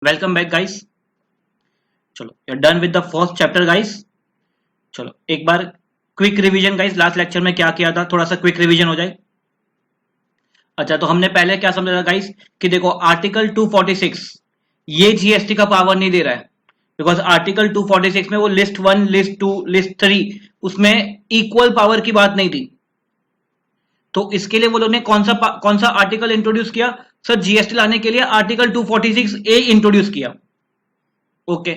Welcome back guys. चलो you done with the first chapter guys. चलो एक बार quick revision guys, last lecture में क्या किया था, थोड़ा सा क्विक रिवीजन हो जाए। अच्छा, तो हमने पहले क्या समझा था गाइस कि देखो आर्टिकल 246 ये जीएसटी का पावर नहीं दे रहा है, बिकॉज आर्टिकल 246 में वो लिस्ट 1, लिस्ट 2, लिस्ट 3 उसमें इक्वल पावर की बात नहीं थी। तो इसके लिए वो लोग ने कौन सा आर्टिकल इंट्रोड्यूस किया सर? जीएसटी लाने के लिए आर्टिकल 246 ए इंट्रोड्यूस किया। ओके,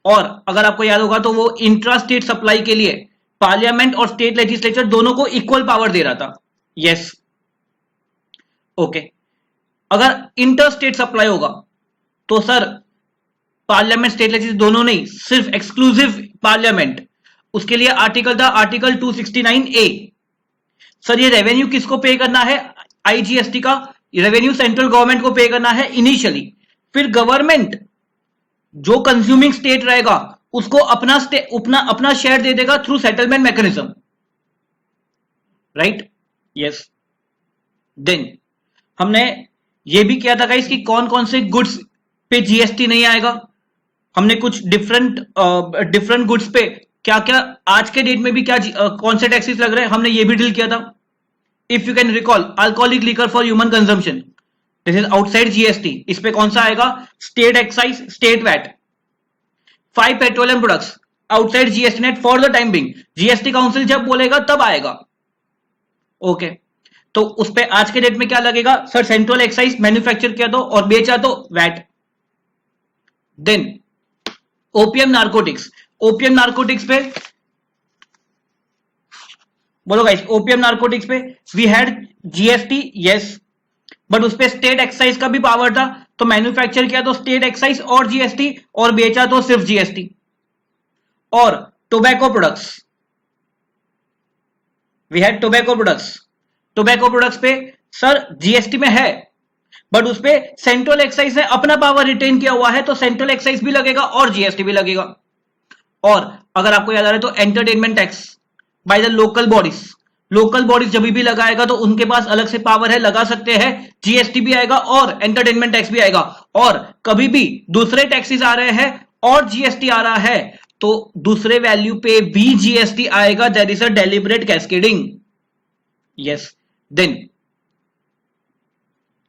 और अगर आपको याद होगा तो वो इंट्रा स्टेट सप्लाई के लिए पार्लियामेंट और स्टेट लेजिस्लेचर दोनों को इक्वल पावर दे रहा था। Yes, okay. अगर इंटर स्टेट सप्लाई होगा तो सर पार्लियामेंट स्टेट लेजिस्लेचर दोनों नहीं, सिर्फ एक्सक्लूसिव पार्लियामेंट, उसके लिए आर्टिकल था आर्टिकल 269 ए। सर ये रेवेन्यू किसको पे करना है? आईजीएसटी का रेवेन्यू सेंट्रल गवर्नमेंट को पे करना है इनिशियली, फिर गवर्नमेंट जो कंज्यूमिंग स्टेट रहेगा उसको अपना शेयर दे देगा through settlement mechanism, right? Yes. Then हमने ये भी किया था गाइस कि कौन कौन से गुड्स पे जीएसटी नहीं आएगा। हमने कुछ डिफरेंट गुड्स पे क्या क्या आज के डेट में भी क्या कौन से टैक्सेस लग रहे हैं, हमने ये भी डील किया था। If you can recall, alcoholic liquor for human consumption, this is outside GST. इस पे कौन सा आएगा? State excise, state VAT. 5 petroleum products outside GST net for the time being, GST council जब बोलेगा तब आएगा। ओके, तो उस पे आज के डेट में क्या लगेगा सर? सेंट्रल एक्साइज, मैन्युफैक्चर किया तो और बेचा तो VAT. Then opium narcotics, opium narcotics पे बोलो गाइस, ओपीएम नार्कोटिक्स पे we had GST, yes, but उस पे स्टेट एक्साइज का भी पावर था। तो मैन्युफैक्चर किया तो स्टेट एक्साइज और जीएसटी, और बेचा तो सिर्फ जीएसटी। और tobacco products, we had tobacco products. Tobacco products पे सर जीएसटी में है, बट उस पे सेंट्रल एक्साइज ने अपना पावर रिटेन किया हुआ है, तो सेंट्रल एक्साइज भी लगेगा और जीएसटी भी लगेगा। और अगर आपको याद आ रहा है तो entertainment tax by the local bodies, local bodies जब भी लगाएगा तो उनके पास अलग से पावर है, लगा सकते हैं, जीएसटी भी आएगा और एंटरटेनमेंट टैक्स भी आएगा। और कभी भी दूसरे टैक्सेस आ रहे हैं और जीएसटी आ रहा है तो दूसरे वैल्यू पे भी जीएसटी आएगा, that is a deliberate cascading. Yes. Then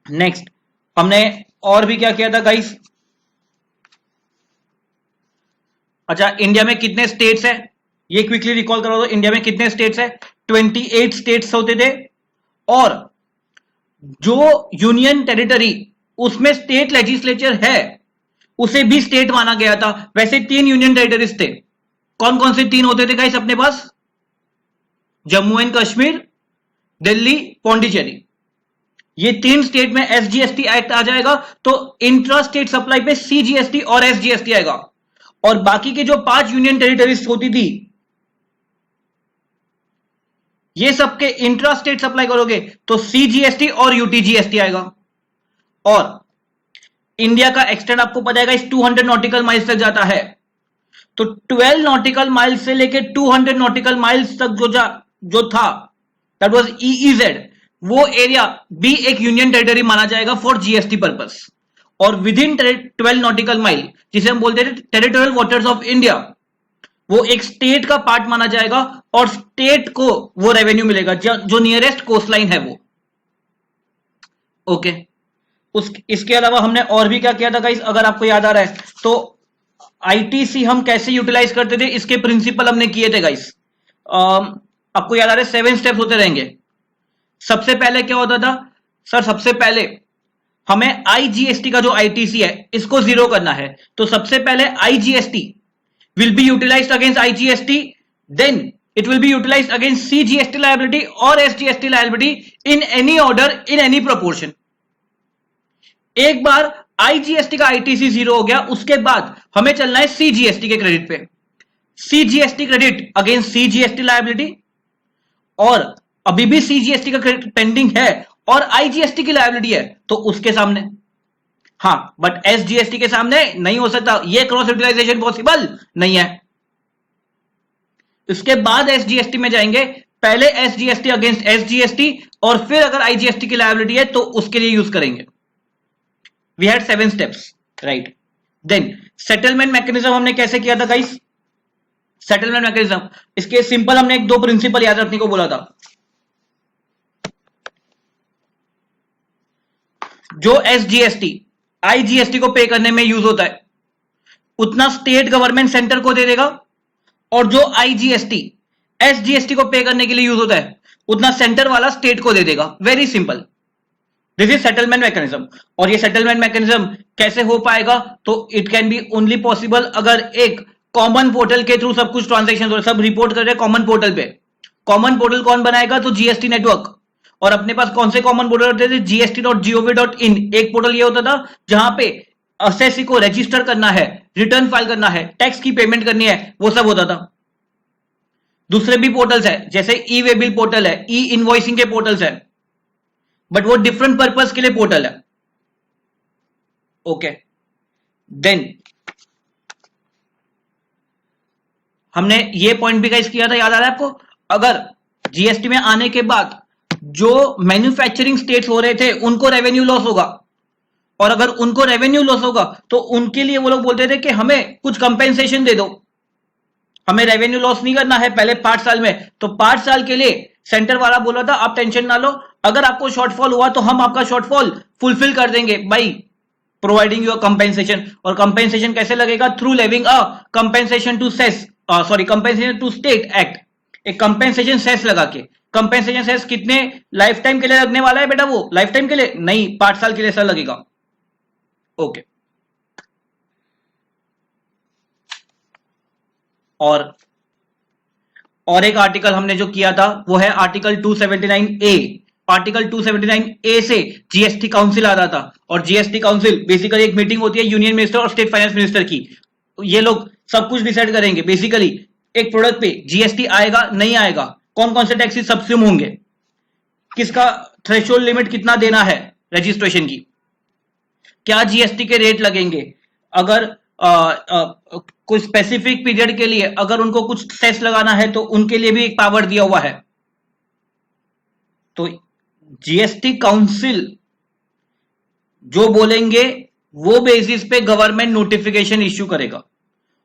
next हमने और भी क्या किया था गाइस? अच्छा, इंडिया में कितने स्टेट्स है ये क्विकली रिकॉल करो तो इंडिया में कितने स्टेट्स है? 28 स्टेट्स होते थे, और जो यूनियन टेरिटरी उसमें स्टेट लेजिस्लेचर है उसे भी स्टेट माना गया था। वैसे 3 यूनियन टेरिटरीज थे। कौन कौन से 3 होते थे गाइस अपने पास? जम्मू एंड कश्मीर, दिल्ली, पौंडीचेरी। ये 3 स्टेट में एसजीएसटी एक्ट आ जाएगा तो इंट्रा स्टेट सप्लाई पे सीजीएसटी और एसजीएसटी आएगा। और बाकी के जो 5 यूनियन टेरिटरीज होती थी, ये सबके इंट्रा स्टेट सप्लाई करोगे तो सीजीएसटी और यूटीजीएसटी आएगा। और इंडिया का एक्सटेंड आपको पता है गाइस 200 नॉटिकल माइल्स तक जाता है, तो 12 नॉटिकल माइल्स से लेके 200 नॉटिकल माइल्स तक जो था दैट वाज ईईजेड, वो एरिया भी एक यूनियन टेरिटरी माना जाएगा फॉर जीएसटी पर्पस। और विद इन 12 नॉटिकल माइल, जिसे हम बोलते हैं टेरिटोरियल वाटर्स ऑफ इंडिया, वो एक स्टेट का पार्ट माना जाएगा और स्टेट को वो रेवेन्यू मिलेगा जो नियरेस्ट कोस्ट लाइन है वो। ओके, इसके अलावा हमने और भी क्या किया था गाइस? अगर आपको याद आ रहा है तो आईटीसी हम कैसे यूटिलाइज करते थे, इसके प्रिंसिपल हमने किए थे गाइस। आपको याद आ रहा है 7 स्टेप्स होते रहेंगे। सबसे पहले क्या होता था सर? सबसे पहले हमें आईजीएसटी का जो आईटीसी है इसको 0 करना है। तो सबसे पहले IGST will be utilized against IGST, then it will be utilized against CGST liability or SGST liability in any order, in any proportion. एक बार IGST का ITC 0 हो गया, उसके बाद हमें चलना है CGST के क्रेडिट पे। CGST credit against CGST liability, और अभी भी CGST का क्रेडिट पेंडिंग है और IGST की लायबिलिटी है तो उसके सामने। हाँ, बट एसजीएसटी के सामने नहीं हो सकता, ये क्रॉस यूटिलाइजेशन पॉसिबल नहीं है। इसके बाद एसजीएसटी में जाएंगे, पहले एसजीएसटी अगेंस्ट एसजीएसटी और फिर अगर आईजीएसटी की लायबिलिटी है तो उसके लिए यूज करेंगे। We had 7 steps. Right. Then settlement mechanism हमने कैसे किया था गाइस? सेटलमेंट मैकेनिज्म, इसके सिंपल हमने एक दो प्रिंसिपल याद रखने को बोला था। जो एसजीएसटी आईजीएसटी को पे करने में यूज होता है उतना स्टेट गवर्नमेंट सेंटर को दे देगा, और जो आईजीएसटी एसजीएसटी को पे करने के लिए यूज होता है उतना सेंटर वाला स्टेट को दे देगा। Very simple, this is settlement mechanism. और ये सेटलमेंट मैकेनिज्म कैसे हो पाएगा? तो it can B only possible अगर एक कॉमन पोर्टल के थ्रू सब कुछ ट्रांजेक्शन हो रहे, सब रिपोर्ट कर रहे हैं कॉमन पोर्टल पे। कॉमन पोर्टल कौन बनाएगा? तो जीएसटी नेटवर्क। और अपने पास कौन से कॉमन पोर्टल होते थे? gst.gov.in एक पोर्टल ये होता था जहां पे असेसी को रजिस्टर करना है, रिटर्न फाइल करना है, टैक्स की पेमेंट करनी है, वो सब होता था। दूसरे भी पोर्टल्स है, जैसे ई वे बिल पोर्टल है, ई इनवॉइसिंग के पोर्टल्स है, बट वो डिफरेंट पर्पस के लिए पोर्टल है। ओके, देन हमने ये पॉइंट भी गाइस किया था, याद आ रहा है आपको? अगर जीएसटी में आने के बाद जो मैन्युफैक्चरिंग स्टेट्स हो रहे थे उनको रेवेन्यू लॉस होगा, और अगर उनको रेवेन्यू लॉस होगा तो उनके लिए वो लोग बोलते थे कि हमें कुछ कंपेंसेशन दे दो, हमें रेवेन्यू लॉस नहीं करना है पहले 5 साल में। तो 5 साल के लिए सेंटर वाला बोला था आप टेंशन ना लो, अगर आपको शॉर्टफॉल हुआ तो हम आपका शॉर्टफॉल फुलफिल कर देंगे बाई प्रोवाइडिंग यू कंपेंसेशन। और कंपेंसेशन कैसे लगेगा? Through levying a compensation to cess, sorry compensation to state act, एक कंपेंसेशन सेस लगा के। कंपेंसेशन सेस कितने लाइफ टाइम के लिए लगने वाला है बेटा? वो लाइफ टाइम के लिए नहीं, 5 साल के लिए सर लगेगा। ओके, और एक आर्टिकल हमने जो किया था वो है आर्टिकल 279A। आर्टिकल 279A से जीएसटी काउंसिल आ रहा था, और जीएसटी काउंसिल बेसिकली एक मीटिंग होती है यूनियन मिनिस्टर और स्टेट फाइनेंस मिनिस्टर की। ये लोग सब कुछ डिसाइड करेंगे बेसिकली एक प्रोडक्ट पे जीएसटी आएगा नहीं आएगा, कौन कौन से टैक्सेस सब्स्यूम होंगे, किसका थ्रेशोल्ड लिमिट कितना देना है रजिस्ट्रेशन की, क्या जीएसटी के रेट लगेंगे, अगर कोई स्पेसिफिक पीरियड के लिए अगर उनको कुछ सेस लगाना है तो उनके लिए भी एक पावर दिया हुआ है। तो जीएसटी काउंसिल जो बोलेंगे वो बेसिस पे गवर्नमेंट नोटिफिकेशन इश्यू करेगा।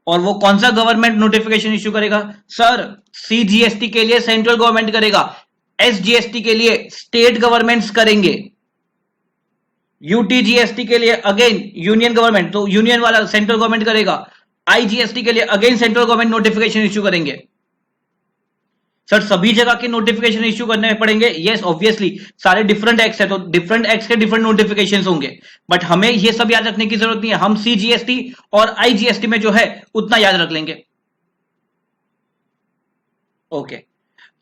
और वो कौन सा गवर्नमेंट नोटिफिकेशन इश्यू करेगा? सर, सीजीएसटी के लिए सेंट्रल गवर्नमेंट करेगा, एसजीएसटी के लिए स्टेट गवर्नमेंट्स करेंगे, यूटीजीएसटी के लिए अगेन यूनियन गवर्नमेंट, तो यूनियन वाला सेंट्रल गवर्नमेंट करेगा, आईजीएसटी के लिए again central government notification issue करेंगे। सर, सभी जगह के नोटिफिकेशन इश्यू करने पड़ेंगे? यस, ऑब्वियसली, सारे डिफरेंट एक्ट्स है तो डिफरेंट एक्ट्स के डिफरेंट नोटिफिकेशंस होंगे, बट हमें ये सब याद रखने की जरूरत नहीं है। हम सीजीएसटी और आईजीएसटी में जो है उतना याद रख लेंगे। ओके,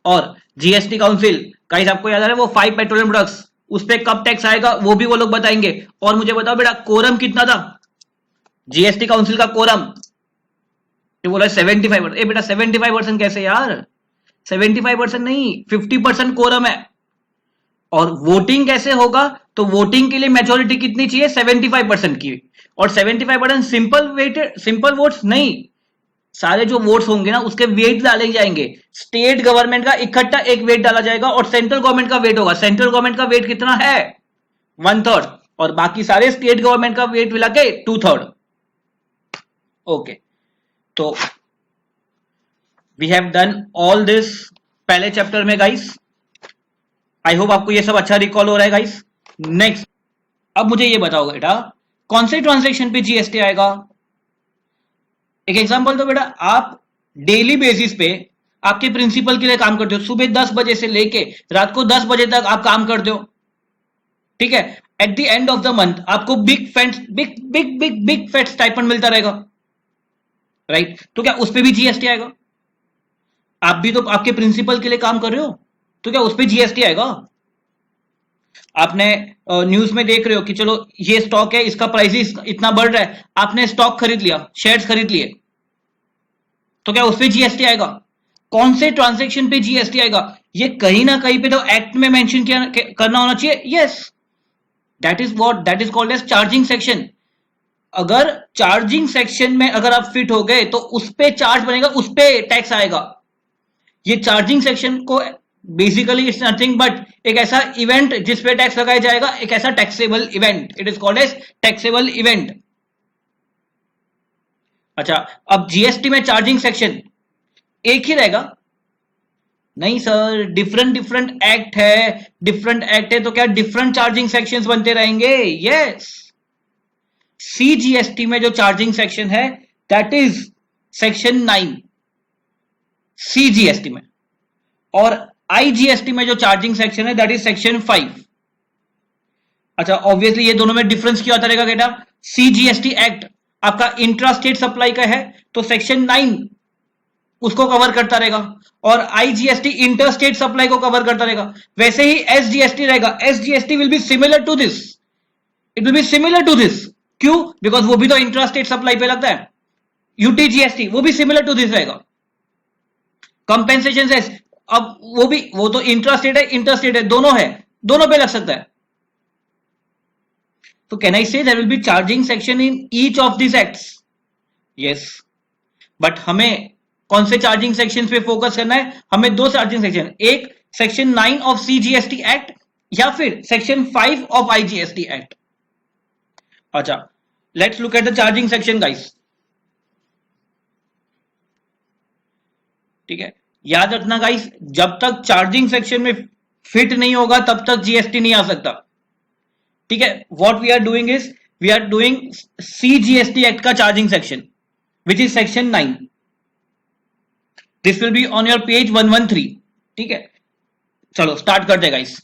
और जीएसटी काउंसिल गाइस आपको याद आ रहा है वो 5 पेट्रोलियम प्रोडक्ट्स, उस पर कब टैक्स आएगा वो भी वो लोग बताएंगे। और मुझे बताओ बेटा कोरम कितना था जीएसटी काउंसिल का? कोरम ये बोला 75%। ए बेटा 75% कैसे यार? 75% नहीं, 50% कोरम है। और वोटिंग कैसे होगा? तो वोटिंग के लिए मेजोरिटी कितनी चाहिए? 75% की। और 75% सिंपल वोट्स नहीं, सारे जो वोट्स होंगे ना उसके वेट डाले जाएंगे। स्टेट गवर्नमेंट का इकट्ठा एक वेट डाला जाएगा और सेंट्रल गवर्नमेंट का वेट होगा। सेंट्रल गवर्नमेंट का वेट कितना है? 1/3, और बाकी सारे स्टेट गवर्नमेंट का वेट मिला के 2/3। ओके, तो we have done all this पहले चैप्टर में गाइस। आई होप आपको ये सब अच्छा रिकॉल हो रहा है गाइस। नेक्स्ट, अब मुझे ये बताओ बेटा कौन से ट्रांजैक्शन पे जीएसटी आएगा? एक एग्जांपल दो बेटा, आप डेली बेसिस पे आपके प्रिंसिपल के लिए काम करते हो, सुबह 10 बजे से लेके रात को 10 बजे तक आप काम करते हो, ठीक है। At the end of the month आपको बिग फैट स्टाइपेंड मिलता रहेगा, राइट? तो क्या उस पर भी जीएसटी आएगा? आप भी तो आपके प्रिंसिपल के लिए काम कर रहे हो, तो क्या उस पर जीएसटी आएगा? आपने न्यूज में देख रहे हो कि चलो ये स्टॉक है, इसका प्राइस इतना बढ़ रहा है, आपने स्टॉक खरीद लिया, शेयर्स खरीद लिए, तो क्या उस पर जीएसटी आएगा? कौन से ट्रांजैक्शन पे जीएसटी आएगा? ये कहीं ना कहीं पे तो एक्ट में मेंशन करना होना चाहिए। Yes, that is called as charging section. अगर चार्जिंग सेक्शन में अगर आप फिट हो गए तो उस पे चार्ज बनेगा, उस पे टैक्स आएगा। ये चार्जिंग सेक्शन को बेसिकली इट्स नथिंग बट एक ऐसा इवेंट जिस पे टैक्स लगाया जाएगा, एक ऐसा taxable event, it is called as taxable event. अच्छा, अब जीएसटी में चार्जिंग सेक्शन एक ही रहेगा? नहीं सर, डिफरेंट डिफरेंट एक्ट है तो क्या डिफरेंट चार्जिंग सेक्शंस बनते रहेंगे? यस। सीजीएसटी में जो चार्जिंग सेक्शन है दैट इज सेक्शन 9 सीजीएसटी में, और आईजीएसटी में जो चार्जिंग सेक्शन है दैट इज सेक्शन 5। अच्छा, ऑब्वियसली ये दोनों में डिफरेंस क्या होता रहेगा बेटा? सीजीएसटी एक्ट आपका इंट्रा स्टेट सप्लाई का है तो सेक्शन 9 उसको कवर करता रहेगा, और आईजीएसटी इंटर स्टेट सप्लाई को कवर करता रहेगा। वैसे ही एसजीएसटी रहेगा, SGST will be similar to this, it will be similar to this. क्यों? बिकॉज वो भी तो इंट्रा स्टेट सप्लाई पे लगता है। यूटीजीएसटी वो भी सिमिलर टू दिस रहेगा। कंपेंसेशन सेस, अब वो तो इंट्रा स्टेट है इंटर स्टेट है, दोनों है, दोनों पे लग सकता है। तो can I say there will be charging section in each of this acts? Yes, but हमें कौन से चार्जिंग सेक्शन पे फोकस करना है? हमें दो चार्जिंग सेक्शन, एक सेक्शन 9 ऑफ सीजीएसटी एक्ट या फिर सेक्शन 5 ऑफ आईजीएसटी एक्ट। अच्छा, let's look at the charging section guys. ठीक है, याद रखना गाइस, जब तक चार्जिंग सेक्शन में फिट नहीं होगा तब तक जीएसटी नहीं आ सकता। ठीक है, what we are doing is we are doing CGST act का charging section which is section 9। This will be on your page 113। ठीक है, चलो स्टार्ट करते हैं guys.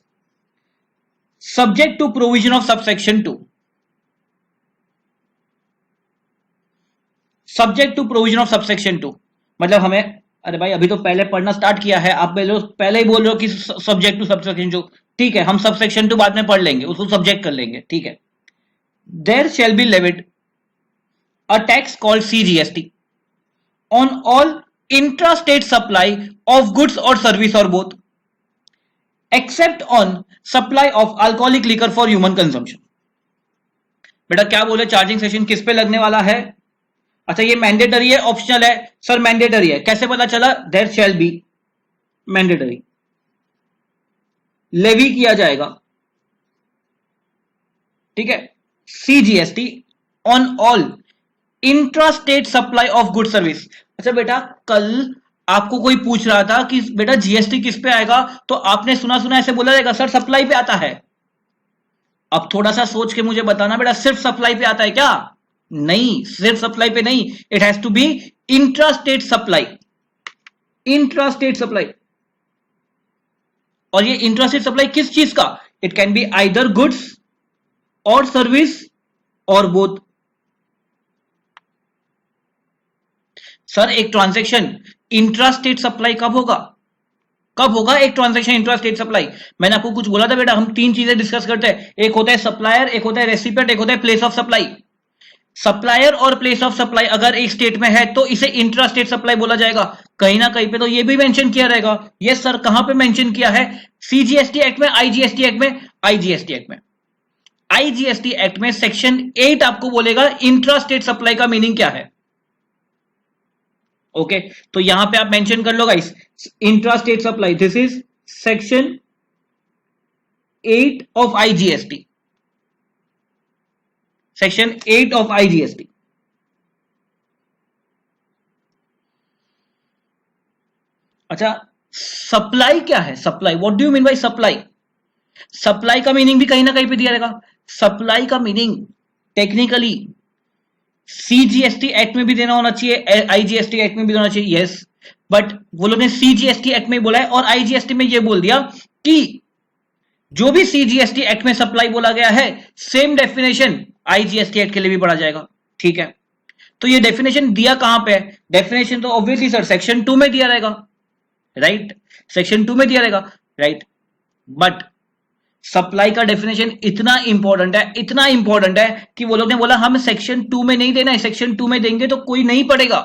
Subject to provision of subsection 2, subject to provision of subsection 2 मतलब हमें, अरे भाई अभी तो पहले पढ़ना स्टार्ट किया है, आप पहले ही बोल रहे हो कि सब्जेक्ट टू सबसेक्शन 2। ठीक है, हम सबसेक्शन 2 बाद में पढ़ लेंगे, उसको सब्जेक्ट कर लेंगे। ठीक है, there shall be levied a tax called CGST on all intrastate supply of goods or service or both, except on supply of alcoholic liquor for human consumption। बेटा क्या बोले, चार्जिंग सेशन किस पे लगने वाला है? अच्छा, ये मैंडेटरी है ऑप्शनल है? सर मैंडेटरी है। कैसे पता चला? There shall be mandatory, levy किया जाएगा। ठीक है, CGST on all intra state supply of good service. अच्छा बेटा, कल आपको कोई पूछ रहा था कि बेटा जीएसटी किस पे आएगा, तो आपने सुना सुना ऐसे बोला रहेगा सर सप्लाई पे आता है। अब थोड़ा सा सोच के मुझे बताना बेटा, सिर्फ सप्लाई पे आता है क्या? नहीं, सिर्फ सप्लाई पे नहीं, it has to be intra state supply, intra state supply. और ये इंट्रा स्टेट सप्लाई किस चीज का? It can be either goods और सर्विस और बोथ। सर एक ट्रांजैक्शन इंट्रा स्टेट सप्लाई कब होगा? कब होगा एक ट्रांजैक्शन इंट्रा स्टेट सप्लाई? मैंने आपको कुछ बोला था बेटा, हम तीन चीजें डिस्कस करते हैं, एक होता है सप्लायर, एक होता है रेसिपिएंट, एक होता है प्लेस ऑफ सप्लाई। सप्लायर और प्लेस ऑफ सप्लाई अगर एक स्टेट में है तो इसे इंट्रा स्टेट सप्लाई बोला जाएगा। कहीं ना कहीं पे तो ये भी मेंशन किया रहेगा। यस सर, कहां पे मेंशन किया है? सीजीएसटी एक्ट में, आईजीएसटी एक्ट में, आईजीएसटी एक्ट में। आईजीएसटी एक्ट में सेक्शन 8 आपको बोलेगा इंट्रा स्टेट सप्लाई का मीनिंग क्या है। ओके, तो यहां पे आप मेंशन कर लो guys, intra state supply, this is section 8 of IGST, section 8 of IGST. अच्छा, सप्लाई क्या है? Supply, what do you mean by supply? Supply का मीनिंग भी कहीं ना कहीं पे दिया रहेगा। सप्लाई का मीनिंग टेक्निकली सीजीएसटी एक्ट में भी देना होना चाहिए, आईजीएसटी एक्ट में भी देना चाहिए। यस, बट वो लोग ने सीजीएसटी एक्ट में बोला है और आईजीएसटी में ये बोल दिया कि जो भी सीजीएसटी एक्ट में सप्लाई बोला गया है सेम डेफिनेशन आईजीएसटी एक्ट के लिए भी पढ़ा जाएगा। ठीक है, तो ये डेफिनेशन दिया कहां पे है? डेफिनेशन तो ऑब्वियसली सर सेक्शन 2 में दिया रहेगा, राइट? सेक्शन 2 में दिया रहेगा, राइट? बट सप्लाई का डेफिनेशन इतना इंपॉर्टेंट है, इतना इंपॉर्टेंट है कि वो लोग ने बोला हम सेक्शन 2 में नहीं देना है, सेक्शन 2 में देंगे तो कोई नहीं पढ़ेगा।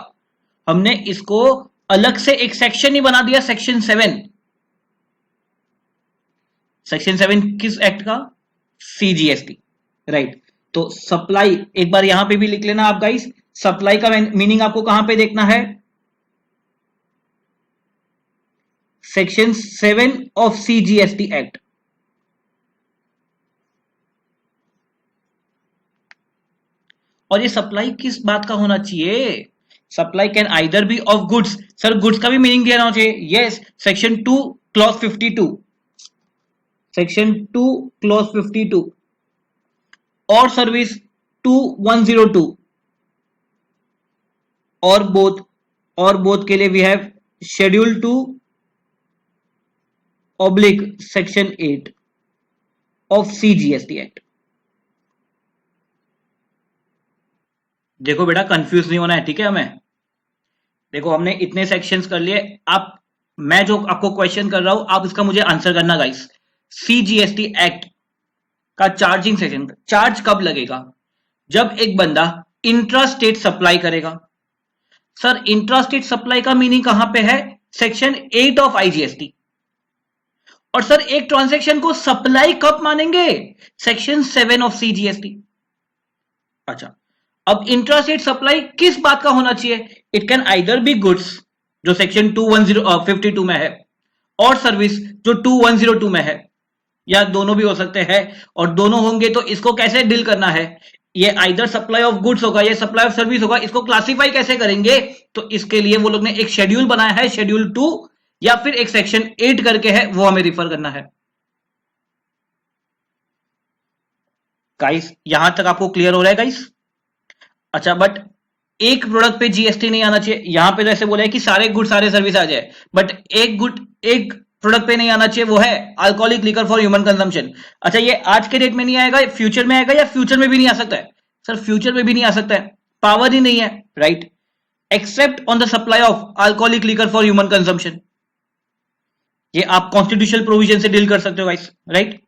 हमने इसको अलग से एक सेक्शन ही बना दिया, सेक्शन 7। सेक्शन 7 किस एक्ट का? CGST, right? तो सप्लाई एक बार यहां पे भी लिख लेना आप गाइस, सप्लाई का मीनिंग आपको कहां पे देखना है? Section 7 of CGST act. और ये सप्लाई किस बात का होना चाहिए? Supply can either be of goods, sir goods का भी मीनिंग दिया होना चाहिए, yes, section 2 clause 52, section 2 clause 52, और सर्विस 2102, और बोथ के लिए we have schedule 2 oblique section 8 of CGST act. देखो बेटा कंफ्यूज नहीं होना है, ठीक है? हमें देखो हमने इतने सेक्शंस कर लिए, आप मैं जो आपको क्वेश्चन कर रहा हूं आप इसका मुझे आंसर करना गाइस। CGST एक्ट का चार्जिंग सेक्शन, चार्ज कब लगेगा? जब एक बंदा इंट्रा स्टेट सप्लाई करेगा। सर इंट्रा स्टेट सप्लाई का मीनिंग कहां पे है? Section 8 of IGST। और सर एक ट्रांजैक्शन को सप्लाई कब मानेंगे? Section 7 of CGST। अच्छा, अब इंट्रास्टेट सप्लाई किस बात का होना चाहिए? It can either be goods जो सेक्शन 21052 में है, और सर्विस जो 2102 में है, या दोनों भी हो सकते हैं। और दोनों होंगे तो इसको कैसे डील करना है? ये आइदर सप्लाई ऑफ गुड्स होगा या सप्लाई ऑफ सर्विस होगा, इसको क्लासिफाई कैसे करेंगे? तो इसके लिए वो लोग ने एक शेड्यूल बनाया है, शेड्यूल 2, या फिर एक सेक्शन 8 करके है, वो हमें रिफर करना है। गाइस यहां तक आपको क्लियर हो रहा है गाइस? अच्छा, बट एक प्रोडक्ट पे जीएसटी नहीं आना चाहिए। यहां पे तो ऐसे बोला है कि सारे गुड सारे सर्विस आ जाए, बट एक प्रोडक्ट पे नहीं आना चाहिए, वो है alcoholic liquor for human consumption. अच्छा, ये आज के डेट में नहीं आएगा, फ्यूचर में आएगा, या फ्यूचर में भी नहीं आ सकता है? सर फ्यूचर में भी नहीं आ सकता है, पावर ही नहीं है, right? Except on the supply of alcoholic liquor for human consumption. ये आप कॉन्स्टिट्यूशनल प्रोविजन से डील कर सकते हो गाइस, राइट?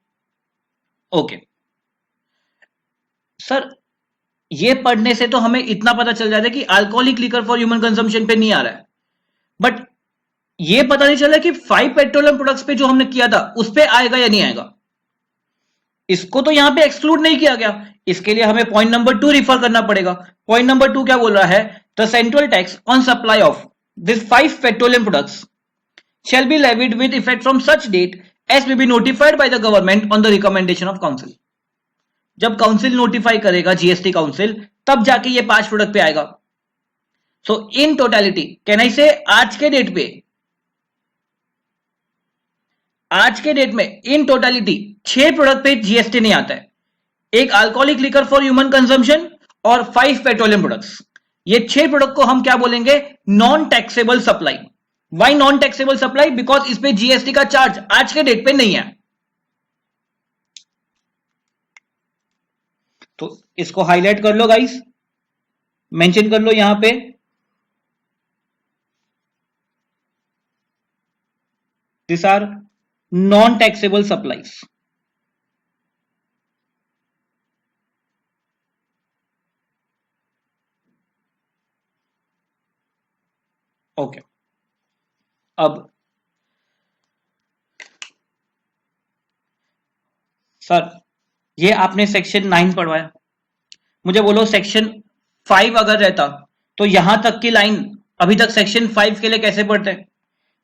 ओके सर, ये पढ़ने से तो हमें इतना पता चल जाता है कि alcoholic liquor for human consumption पे नहीं आ रहा है, बट ये पता नहीं चल रहा कि 5 पेट्रोलियम प्रोडक्ट्स पे जो हमने किया था उस पे आएगा या नहीं आएगा। इसको तो यहां पे एक्सक्लूड नहीं किया गया, इसके लिए हमें पॉइंट नंबर 2 रिफर करना पड़ेगा। पॉइंट नंबर 2 क्या बोल रहा है? The central tax on supply of this 5 petroleum products shall be levied with effect from such date as may be notified by the government on the recommendation of council। जब council notify करेगा, GST council, तब जाके ये 5 product पे आएगा। सो in totality can I से आज के डेट में इन टोटलिटी 6 प्रोडक्ट पे जीएसटी नहीं आता है। एक alcoholic liquor for human consumption और 5 पेट्रोलियम प्रोडक्ट्स। ये 6 प्रोडक्ट को हम क्या बोलेंगे? Non taxable supply. Why non taxable supply? Because इस पे जीएसटी का चार्ज आज के डेट पे नहीं है। तो इसको हाईलाइट कर लो गाइस, मेंशन कर लो यहां पे। This are non taxable supplies. Okay, अब सर ये आपने सेक्शन 9 पढ़वाया, मुझे बोलो सेक्शन 5 अगर रहता तो यहां तक की लाइन अभी तक सेक्शन 5 के लिए कैसे पढ़ते हैं?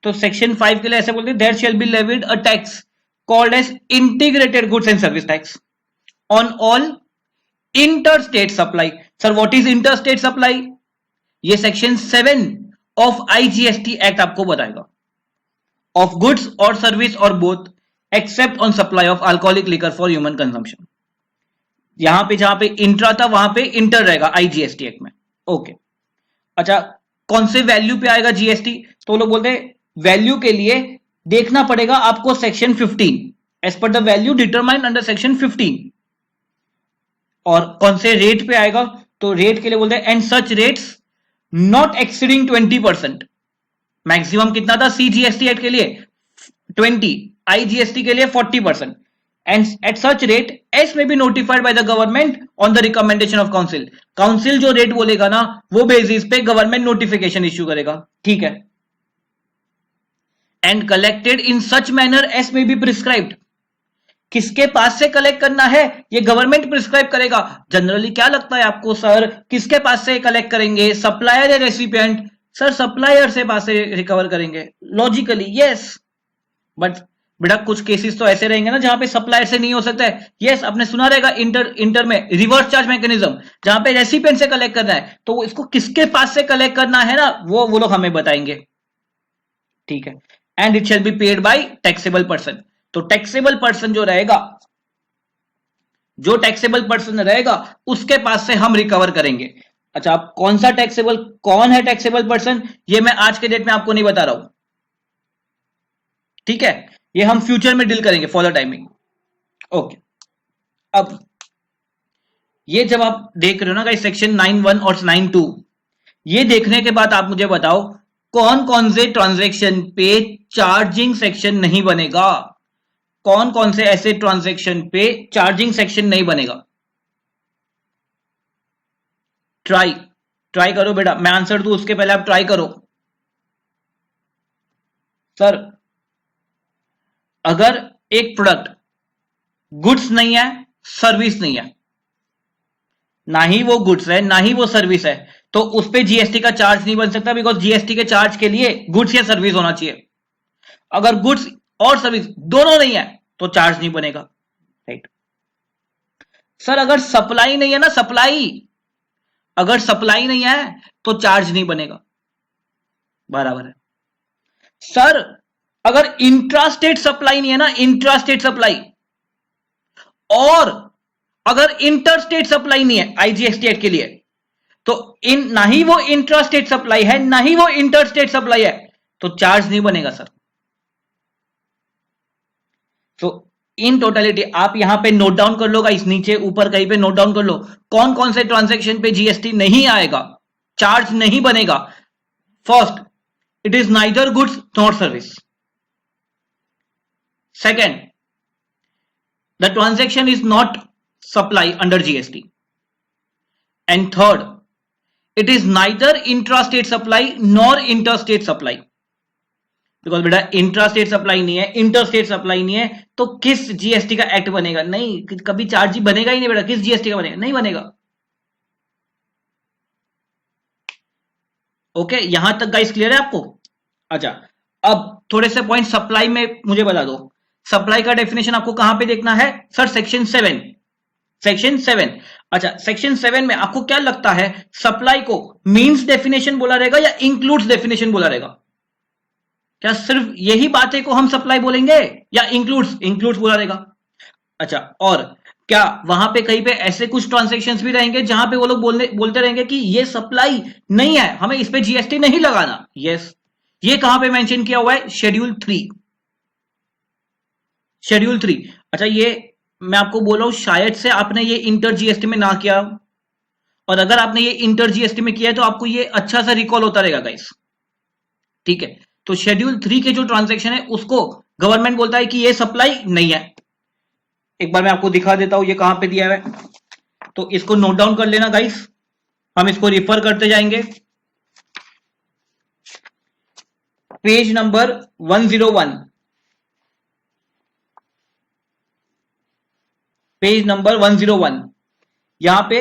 तो सेक्शन 5 के लिए ऐसे बोलते हैं, there shall be levied a tax called as integrated goods and service tax on all inter state supply. Sir what is inter state supply? ये सेक्शन 7 ऑफ आईजीएसटी एक्ट आपको बताएगा। ऑफ गुड्स और service और both except on supply of alcoholic liquor for human consumption. यहां पे जहां पे intra था वहां पे इंटर रहेगा आईजीएसटी एक्ट में। ओके, अच्छा कौन से वैल्यू पे आएगा जीएसटी? तो लोग बोलते हैं वैल्यू के लिए देखना पड़ेगा आपको section 15 as per the value determined under section 15। और कौन से रेट पे आएगा? तो रेट के लिए बोलते हैं and such rates not exceeding 20%। Maximum कितना था सीजीएसटी एक्ट के लिए? 20, आईजीएसटी के लिए 40%। And at such rate as may be notified by the government on the recommendation of council. Council जो रेट बोलेगा ना वो बेसिस पे गवर्नमेंट नोटिफिकेशन इश्यू करेगा, ठीक है? And collected in such manner S may be prescribed. किसके पास से कलेक्ट करना है ये गवर्नमेंट प्रिस्क्राइब करेगा। जनरली क्या लगता है आपको सर, किसके पास से कलेक्ट करेंगे? सप्लायर या रेसिपिएंट? सर सप्लायर से पास से रिकवर करेंगे लॉजिकली, यस, बट बेटा कुछ केसेस तो ऐसे रहेंगे ना जहां पे सप्लायर से नहीं हो सकता है। यस, आपने सुना रहेगा इंटर में रिवर्स चार्ज मैकेनिज्म, जहां पे रेसिपिएंट से कलेक्ट करना है, तो इसको किसके पास से कलेक्ट करना है ना, वो लोग हमें बताएंगे। ठीक है, and it shall be paid by taxable person. तो टैक्सेबल पर्सन जो रहेगा, जो टैक्सेबल पर्सन रहेगा उसके पास से हम रिकवर करेंगे। अच्छा, आप कौन सा टैक्सेबल, कौन है टैक्सेबल पर्सन, ये मैं आज के डेट में आपको नहीं बता रहा हूं। ठीक है, ये हम फ्यूचर में डील करेंगे फॉर द टाइमिंग। ओके, अब ये जब आप देख रहे हो ना गाइस सेक्शन 9(1) और 9(2), ये देखने के बाद आप मुझे बताओ कौन कौन से ट्रांजैक्शन पे चार्जिंग सेक्शन नहीं बनेगा, कौन कौन से ऐसे ट्रांजैक्शन पे चार्जिंग सेक्शन नहीं बनेगा। ट्राई करो बेटा, मैं आंसर दूं उसके पहले आप ट्राई करो। सर, अगर एक प्रोडक्ट गुड्स नहीं है, सर्विस नहीं है, ना ही वो गुड्स है ना ही वो सर्विस है, तो उस पे जीएसटी का चार्ज नहीं बन सकता, बिकॉज जीएसटी के चार्ज के लिए गुड्स या सर्विस होना चाहिए। अगर गुड्स और सर्विस दोनों नहीं है तो चार्ज नहीं बनेगा। राइट सर, अगर सप्लाई नहीं है ना, सप्लाई, अगर सप्लाई नहीं है तो चार्ज नहीं बनेगा, बराबर है। सर, अगर इंट्रास्टेट सप्लाई नहीं है ना, इंट्रास्टेट सप्लाई, और अगर इंटरस्टेट सप्लाई नहीं है आईजीएसटी एक्ट के लिए, तो ना ही वो इंट्रास्टेट सप्लाई है ना ही वो इंटरस्टेट सप्लाई है, तो चार्ज नहीं बनेगा सर। तो इन टोटलिटी आप यहां पे नोट डाउन कर लो गाइस, नीचे ऊपर कहीं पे नोट डाउन कर लो कौन कौन से ट्रांजैक्शन पे जीएसटी नहीं आएगा, चार्ज नहीं बनेगा। First, it is neither goods not service. Second, the transaction is not supply under GST. And third, it is neither intrastate supply nor interstate supply, because बेटा इंट्रास्टेट सप्लाई नहीं है, interstate supply नहीं है, तो किस GST का act बनेगा, नहीं, कभी चार्ज ही बनेगा ही नहीं बेटा, किस जीएसटी का बनेगा, नहीं बनेगा। ओके, यहां तक गाइस क्लियर है आपको। अच्छा, अब थोड़े से पॉइंट सप्लाई में मुझे बता दो, सप्लाई का डेफिनेशन आपको कहां पे देखना है सर, सेक्शन 7, सेक्शन 7। अच्छा, सेक्शन 7 में आपको क्या लगता है, सप्लाई को मींस डेफिनेशन बोला रहेगा या इंक्लूड्स डेफिनेशन बोला रहेगा? क्या सिर्फ यही बातें को हम सप्लाई बोलेंगे या इंक्लूड्स बोला रहेगा? अच्छा, और क्या वहां पे कहीं पे ऐसे कुछ ट्रांजैक्शंस भी रहेंगे जहां पे वो लोग बोलते रहेंगे कि ये सप्लाई नहीं है, हमें इस पे जीएसटी नहीं लगाना? यस, ये कहां पे मेंशन किया हुआ है, शेड्यूल 3, शेड्यूल 3। अच्छा, ये मैं आपको बोल रहा हूं शायद से आपने ये इंटर जीएसटी में ना किया, और अगर आपने ये इंटर जीएसटी में किया है तो आपको ये अच्छा सा रिकॉल होता रहेगा गाइस। ठीक है, तो शेड्यूल 3 के जो ट्रांजैक्शन है उसको गवर्नमेंट बोलता है कि ये सप्लाई नहीं है। एक बार मैं आपको दिखा देता हूं ये कहां पे दिया है, तो इसको नोट डाउन कर लेना गाइस, हम इसको रिफर करते जाएंगे। पेज नंबर 101, पेज नंबर 101, यहां पे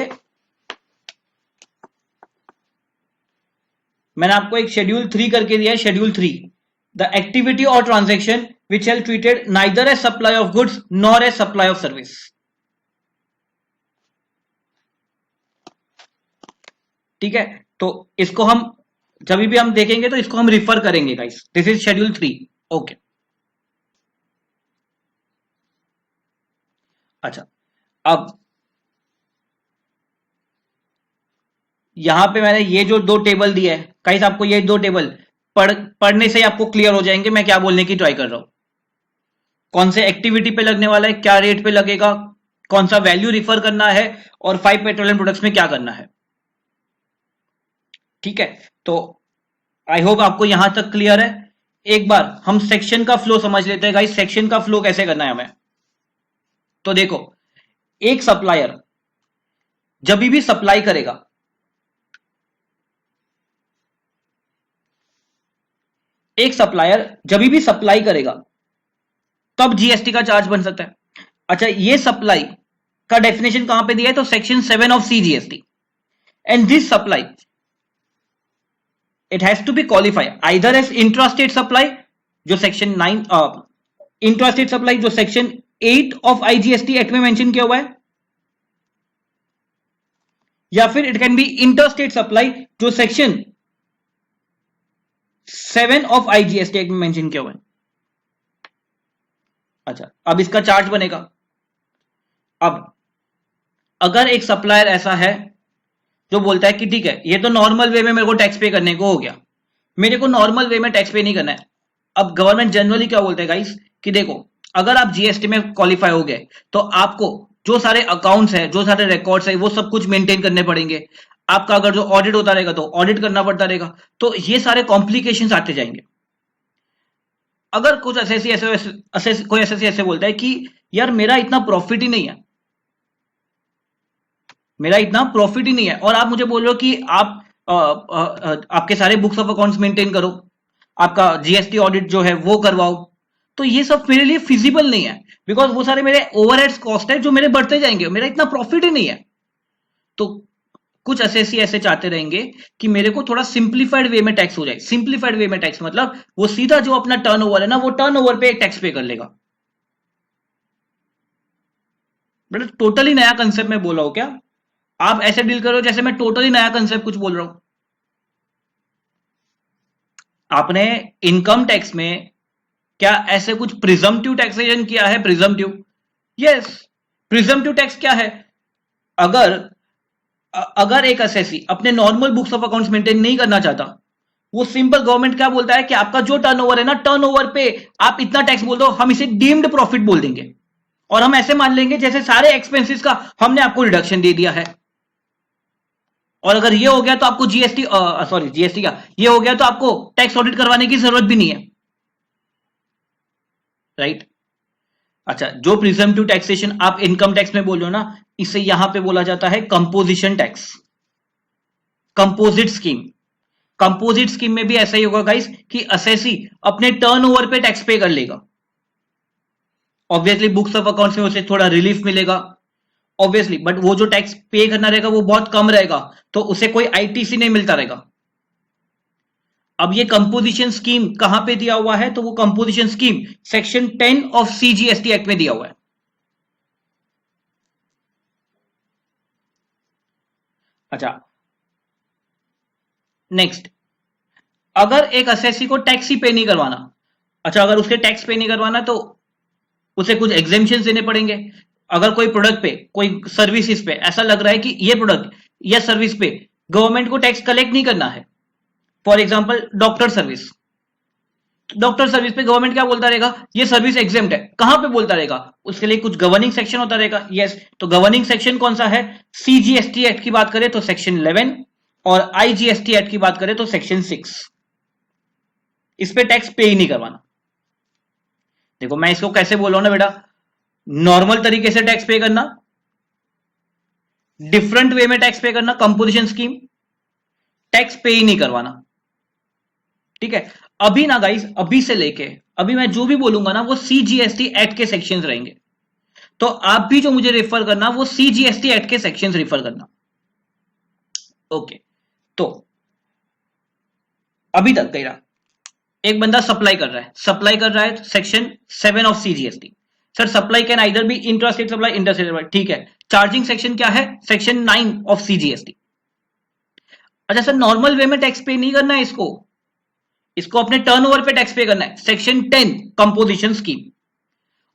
मैंने आपको एक शेड्यूल 3 करके दिया है, शेड्यूल 3, द एक्टिविटी और transaction which have treated neither as supply of goods nor as supply of service. ठीक है, तो इसको हम जब भी हम देखेंगे तो इसको हम रिफर करेंगे guys, this is schedule 3। Okay, अच्छा, अब यहां पे मैंने ये जो दो टेबल दिए हैं गाइस, आपको ये दो टेबल पढ़ने से ही आपको क्लियर हो जाएंगे मैं क्या बोलने की ट्राई कर रहा हूं, कौन से एक्टिविटी पे लगने वाला है, क्या रेट पे लगेगा, कौन सा वैल्यू रिफर करना है, और 5 पेट्रोलियम प्रोडक्ट्स में क्या करना है। ठीक है, तो आई होप आपको यहां तक क्लियर है। एक बार हम सेक्शन का फ्लो समझ लेते हैं गाइस, सेक्शन का फ्लो कैसे करना है हमें। तो देखो, एक सप्लायर जब भी सप्लाई करेगा, एक सप्लायर जब भी सप्लाई करेगा तब जीएसटी का चार्ज बन सकता है। अच्छा, ये सप्लाई का डेफिनेशन कहां पे दिया है, तो section 7 of CGST, and this supply it has to be qualify either as intrastate supply, जो सेक्शन 9 इंट्रास्टेट सप्लाई जो सेक्शन 8 ऑफ आईजीएसटी एक्ट में मेंशन किया हुआ है, या फिर it can be interstate supply जो सेक्शन 7 ऑफ आईजीएसटी एक्ट में मेंशन किया हुआ है। अच्छा, अब इसका चार्ज बनेगा। अब अगर एक सप्लायर ऐसा है जो बोलता है कि ठीक है, ये तो नॉर्मल वे में मेरे को टैक्स पे करने को हो गया, मेरे को नॉर्मल वे में टैक्स पे नहीं करना है। अब गवर्नमेंट जनरली क्या बोलते हैं गाइस कि देखो, अगर आप जीएसटी में क्वालिफाई हो गए तो आपको जो सारे अकाउंट्स है, जो सारे रिकॉर्ड्स है, वो सब कुछ मेंटेन करने पड़ेंगे। आपका अगर जो ऑडिट होता रहेगा तो ऑडिट करना पड़ता रहेगा, तो ये सारे कॉम्प्लिकेशंस आते जाएंगे। अगर कुछ कोई ऐसे बोलता है कि यार मेरा इतना प्रॉफिट ही नहीं है, मेरा इतना प्रॉफिट ही नहीं है, और आप मुझे बोल रहे हो कि आप आपके सारे बुक्स ऑफ अकाउंट्स मेंटेन करो, आपका जीएसटी ऑडिट जो है वो करवाओ, तो ये सब मेरे लिए फिजिबल नहीं है, बिकॉज वो सारे मेरे ओवरहेड्स कॉस्ट है जो मेरे बढ़ते जाएंगे, मेरा इतना प्रॉफिट ही नहीं है। तो कुछ एसएससी ऐसे चाहते रहेंगे कि मेरे को थोड़ा सिंप्लीफाइड वे में टैक्स हो जाए। सिंप्लीफाइड वे में टैक्स मतलब वो सीधा जो अपना टर्नओवर है ना, वो टर्नओवर पे टैक्स पे कर लेगा। बट टोटली नया कंसेप्ट में बोला हूं क्या? आप ऐसे डील करो जैसे मैं टोटली नया कंसेप्ट कुछ बोल रहा हूं। आपने इनकम टैक्स में क्या ऐसे कुछ प्रिजम्पटिव टैक्सेशन किया है? Presumptive, yes. प्रिजम्पटिव टैक्स क्या है? अगर एक एसएससी अपने normal books of accounts maintain नहीं करना चाहता, वो सिंपल गवर्नमेंट क्या बोलता है कि आपका जो टर्नओवर है ना, टर्नओवर पे आप इतना टैक्स बोल दो, हम इसे डीम्ड प्रॉफिट बोल देंगे, और हम ऐसे मान लेंगे जैसे सारे एक्सपेंसेस का हमने आपको रिडक्शन दे दिया है। और अगर ये हो गया तो आपको जीएसटी क्या, ये हो गया तो आपको टैक्स ऑडिट करवाने की जरूरत भी नहीं है, राइट? अच्छा, जो प्रिजम्पटिव टैक्सेशन आप इनकम टैक्स में बोल रहे हो ना, इसे यहां पे बोला जाता है composition tax, composite scheme. Composite scheme में भी ऐसा ही होगा गाइस कि असेसी अपने टर्नओवर पे टैक्स पे कर लेगा। ऑब्वियसली बुक्स ऑफ अकाउंट्स में उसे थोड़ा रिलीफ मिलेगा, ऑब्वियसली, बट वो जो टैक्स पे करना रहेगा वो बहुत कम रहेगा, तो उसे कोई आईटीसी नहीं मिलता रहेगा। अब ये कंपोजिशन स्कीम कहां पे दिया हुआ है? तो वो composition scheme section 10 of CGST act में दिया हुआ है। अच्छा, नेक्स्ट, अगर एक असेसी को टैक्स ही पे नहीं करवाना, अच्छा अगर उसके टैक्स पे नहीं करवाना तो उसे कुछ एग्जेम्पशन देने पड़ेंगे। अगर कोई प्रोडक्ट पे, कोई सर्विसेज पे ऐसा लग रहा है कि ये प्रोडक्ट या सर्विस पे गवर्नमेंट को टैक्स कलेक्ट नहीं करना है, for example doctor service, doctor service पे गवर्नमेंट क्या बोलता रहेगा? ये सर्विस एग्जेम्प्ट है। कहां पे बोलता रहेगा? उसके लिए कुछ गवर्निंग सेक्शन होता रहेगा, यस। तो गवर्निंग सेक्शन कौन सा है? सीजीएसटी एक्ट की बात करें तो सेक्शन 11, और आईजीएसटी एक्ट की बात करें तो सेक्शन 6। इस पे टैक्स पे ही नहीं करवाना। देखो मैं इसको कैसे बोल रहा हूं ना बेटा, नॉर्मल तरीके से टैक्स पे करना, डिफरेंट वे में टैक्स पे करना, कंपोजिशन स्कीम, टैक्स पे ही नहीं करवाना, ठीक है? अभी ना गाइस, अभी से लेके अभी मैं जो भी बोलूंगा ना वो सीजीएसटी एक्ट के सेक्शंस रहेंगे, तो आप भी जो मुझे रेफर करना वो सीजीएसटी एक्ट के सेक्शंस रेफर करना, ओके? तो अभी तक कह एक बंदा सप्लाई कर रहा है section 7 of CGST. Sir supply can either be intrastate supply, interstate supply, ठीक है। चार्जिंग सेक्शन क्या है? Section 9 of CGST. अच्छा सर, नॉर्मल वे में टैक्स पे नहीं करना है इसको अपने टर्नओवर पे टैक्स पे करना है, सेक्शन 10 कंपोजिशन स्कीम।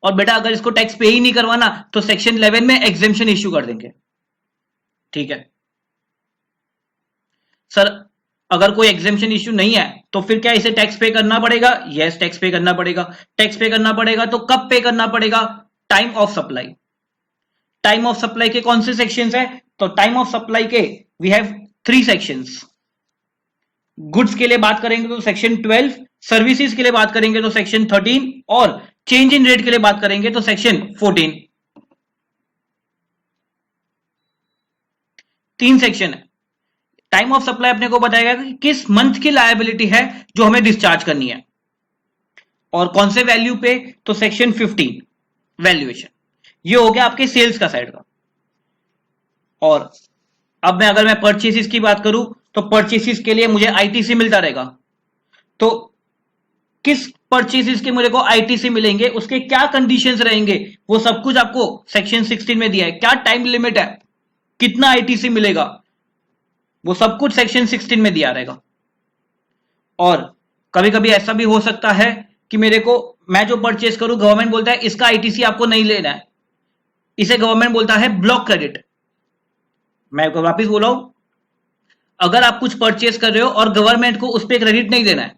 और बेटा अगर इसको टैक्स पे ही नहीं करवाना तो सेक्शन 11 में एग्जेम्पशन इश्यू कर देंगे, ठीक है? सर अगर कोई एग्जेम्पशन इश्यू नहीं है तो फिर क्या इसे टैक्स पे करना पड़ेगा? यस, टैक्स पे करना पड़ेगा। टैक्स पे करना पड़ेगा तो कब पे करना पड़ेगा? Time of supply. Time of supply के कौन से सेक्शंस है? तो टाइम ऑफ सप्लाई के वी हैव 3 सेक्शंस। गुड्स के लिए बात करेंगे तो सेक्शन 12, सर्विसेज के लिए बात करेंगे तो सेक्शन 13, और चेंज इन रेट के लिए बात करेंगे तो सेक्शन 14। 3 सेक्शन है। टाइम ऑफ सप्लाई अपने को बताएगा कि किस मंथ की लायबिलिटी है जो हमें डिस्चार्ज करनी है, और कौन से वैल्यू पे? तो सेक्शन 15 वैल्यूएशन। ये हो गया आपके सेल्स का साइड का। और अब अगर मैं परचेसिस की बात करूं तो परचेसिस के लिए मुझे आईटीसी मिलता रहेगा। तो किस परचेसेस के मेरे को आईटीसी मिलेंगे, उसके क्या कंडीशंस रहेंगे, वो सब कुछ आपको सेक्शन 16 में दिया है। क्या टाइम लिमिट है, कितना आईटीसी मिलेगा, वो सब कुछ सेक्शन 16 में दिया रहेगा। और कभी कभी ऐसा भी हो सकता है कि मेरे को, मैं जो परचेस करूं, गवर्नमेंट बोलता है इसका आईटीसी आपको नहीं लेना है, इसे गवर्नमेंट बोलता है ब्लॉक क्रेडिट। मैं वापिस बोल रहा हूं, अगर आप कुछ परचेस कर रहे हो और गवर्नमेंट को उस पर क्रेडिट नहीं देना है,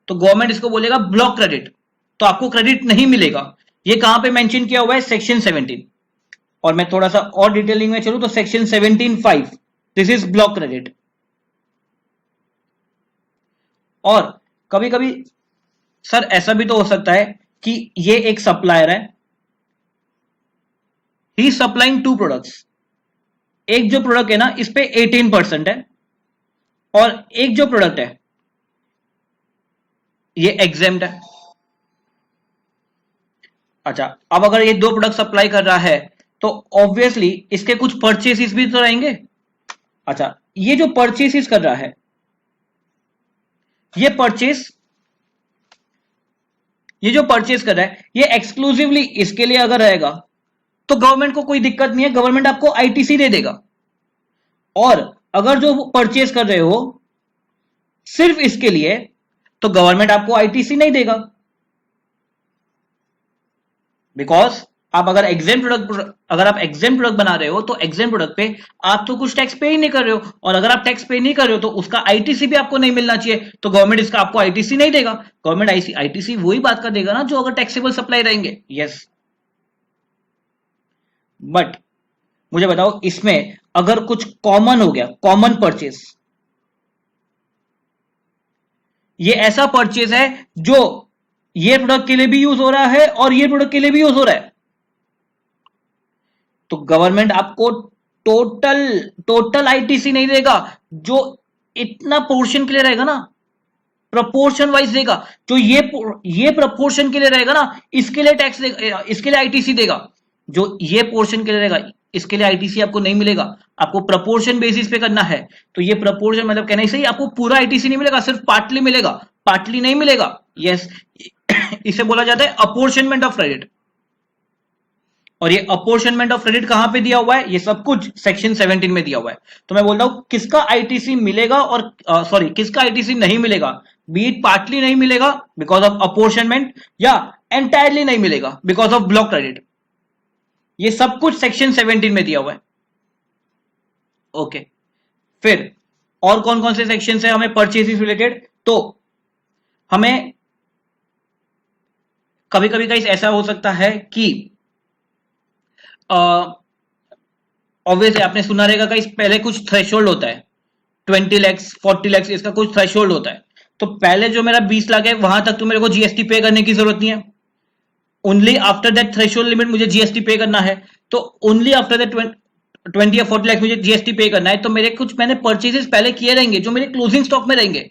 तो गवर्नमेंट इसको बोलेगा ब्लॉक क्रेडिट, तो आपको क्रेडिट नहीं मिलेगा। ये कहां पे मेंशन किया हुआ है, सेक्शन 17। और मैं थोड़ा सा और डिटेलिंग में चलूं तो section 17(5), this is block credit. और कभी कभी सर ऐसा भी तो हो सकता है कि ये एक सप्लायर है, ही सप्लाइंग 2 प्रोडक्ट्स, एक जो प्रोडक्ट है ना इस पे 18% है, और एक जो प्रोडक्ट है ये एग्जेम्प्ट है। अच्छा, अब अगर ये 2 प्रोडक्ट सप्लाई कर रहा है तो ऑब्वियसली इसके कुछ परचेसेस भी तो रहेंगे। अच्छा, ये जो परचेसेस कर रहा है, ये जो परचेस कर रहा है ये एक्सक्लूसिवली इसके लिए अगर रहेगा तो गवर्नमेंट को कोई दिक्कत नहीं है, गवर्नमेंट आपको आईटीसी दे देगा। और अगर जो परचेस कर रहे हो सिर्फ इसके लिए, तो गवर्नमेंट आपको आईटीसी नहीं देगा, बिकॉज आप अगर आप एग्जेम्प्ट प्रोडक्ट बना रहे हो तो एग्जेम्प्ट प्रोडक्ट पे आप तो कुछ टैक्स पे ही नहीं कर रहे हो, और अगर आप टैक्स पे नहीं कर रहे हो तो उसका आईटीसी भी आपको नहीं मिलना चाहिए, तो गवर्नमेंट इसका आपको आईटीसी नहीं देगा। गवर्नमेंट आईटीसी वही बात का देगा ना जो अगर टैक्सेबल सप्लाई रहेंगे। यस, बट मुझे बताओ इसमें अगर कुछ कॉमन हो गया, कॉमन परचेस, ये ऐसा परचेस है जो ये प्रोडक्ट के लिए भी यूज हो रहा है और ये प्रोडक्ट के लिए भी यूज हो रहा है, तो गवर्नमेंट आपको टोटल आईटीसी नहीं देगा, जो इतना पोर्शन के लिए रहेगा ना प्रपोर्शन वाइज देगा। जो ये प्रपोर्शन के लिए रहेगा ना इसके लिए टैक्स देगा, इसके लिए आईटीसी देगा। जो ये पोर्शन के लिए रहेगा इसके लिए आईटीसी आपको नहीं मिलेगा, आपको प्रपोर्शन बेसिस पे करना है। तो ये प्रपोर्शन मतलब कहना ही सही, आपको पूरा आईटीसी नहीं मिलेगा, सिर्फ पार्टली मिलेगा, पार्टली नहीं मिलेगा। यस, इसे बोला जाता है अपोर्शनमेंट ऑफ क्रेडिट। और ये अपोर्शनमेंट ऑफ क्रेडिट कहां पे दिया हुआ है, ये सब कुछ सेक्शन 17 में दिया हुआ है। तो मैं बोलता हूं किसका आईटीसी मिलेगा और किसका आईटीसी नहीं मिलेगा, बीट पार्टली नहीं मिलेगा बिकॉज ऑफ अपोर्शनमेंट, या एंटायरली नहीं मिलेगा बिकॉज ऑफ ब्लॉक क्रेडिट। ये सब कुछ सेक्शन 17 में दिया हुआ है। ओके, फिर और कौन कौन से सेक्शन है हमें परचेसेस रिलेटेड, तो हमें कभी कभी गाइस ऐसा हो सकता है कि ऑब्वियसली आपने सुना रहेगा गाइस, पहले कुछ थ्रेशोल्ड होता है, 20 लाख 40 लाख इसका कुछ थ्रेशोल्ड होता है। तो पहले जो मेरा 20 लाख है वहां तक तो मेरे को जीएसटी पे करने की जरूरत नहीं है, only after that threshold limit मुझे जीएसटी पे करना है। तो ओनली आफ्टर दैट 20 या 40 लाख मुझे जीएसटी पे करना है। तो मेरे कुछ मैंने परचेजेस पहले किए रहेंगे जो मेरे क्लोजिंग स्टॉक में रहेंगे,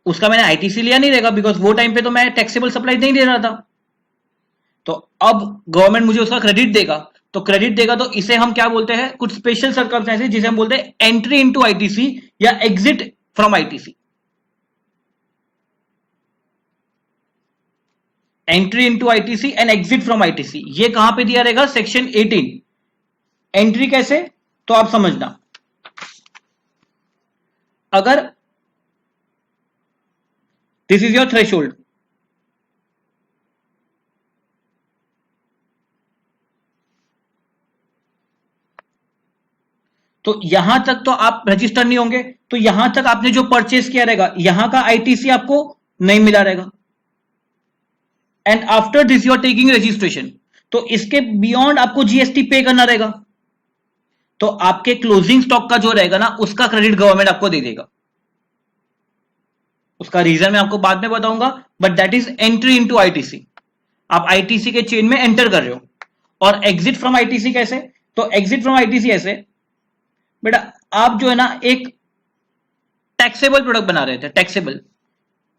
उसका मैंने आईटीसी लिया नहीं रहेगा बिकॉज वो टाइम पे तो मैं टैक्सेबल सप्लाई नहीं दे रहा था। तो अब गवर्नमेंट मुझे उसका क्रेडिट देगा, तो क्रेडिट देगा तो इसे हम क्या बोलते हैं, कुछ स्पेशल सर्कमस्टेंसेस जिसे हम बोलते हैं एंट्री इनटू आईटीसी या exit from ITC. Entry into ITC and exit from ITC, ये कहां पे दिया रहेगा, सेक्शन 18। एंट्री कैसे, तो आप समझना, अगर दिस इज योर थ्रेशोल्ड, तो यहां तक तो आप रजिस्टर नहीं होंगे, तो यहां तक आपने जो परचेस किया रहेगा यहां का आईटीसी आपको नहीं मिला रहेगा। And after this you are taking registration, तो इसके बियॉन्ड आपको जीएसटी पे करना रहेगा। तो आपके क्लोजिंग स्टॉक का जो रहेगा ना उसका क्रेडिट गवर्नमेंट आपको दे देगा। उसका रीजन मैं आपको बाद में बताऊंगा, but that is entry into ITC. आप आईटीसी के चेन में एंटर कर रहे हो। और एग्जिट फ्रॉम आईटीसी कैसे, तो एग्जिट फ्रॉम आईटीसी ऐसे, बेटा आप जो है ना एक टैक्सेबल प्रोडक्ट बना रहे थे, टैक्सेबल,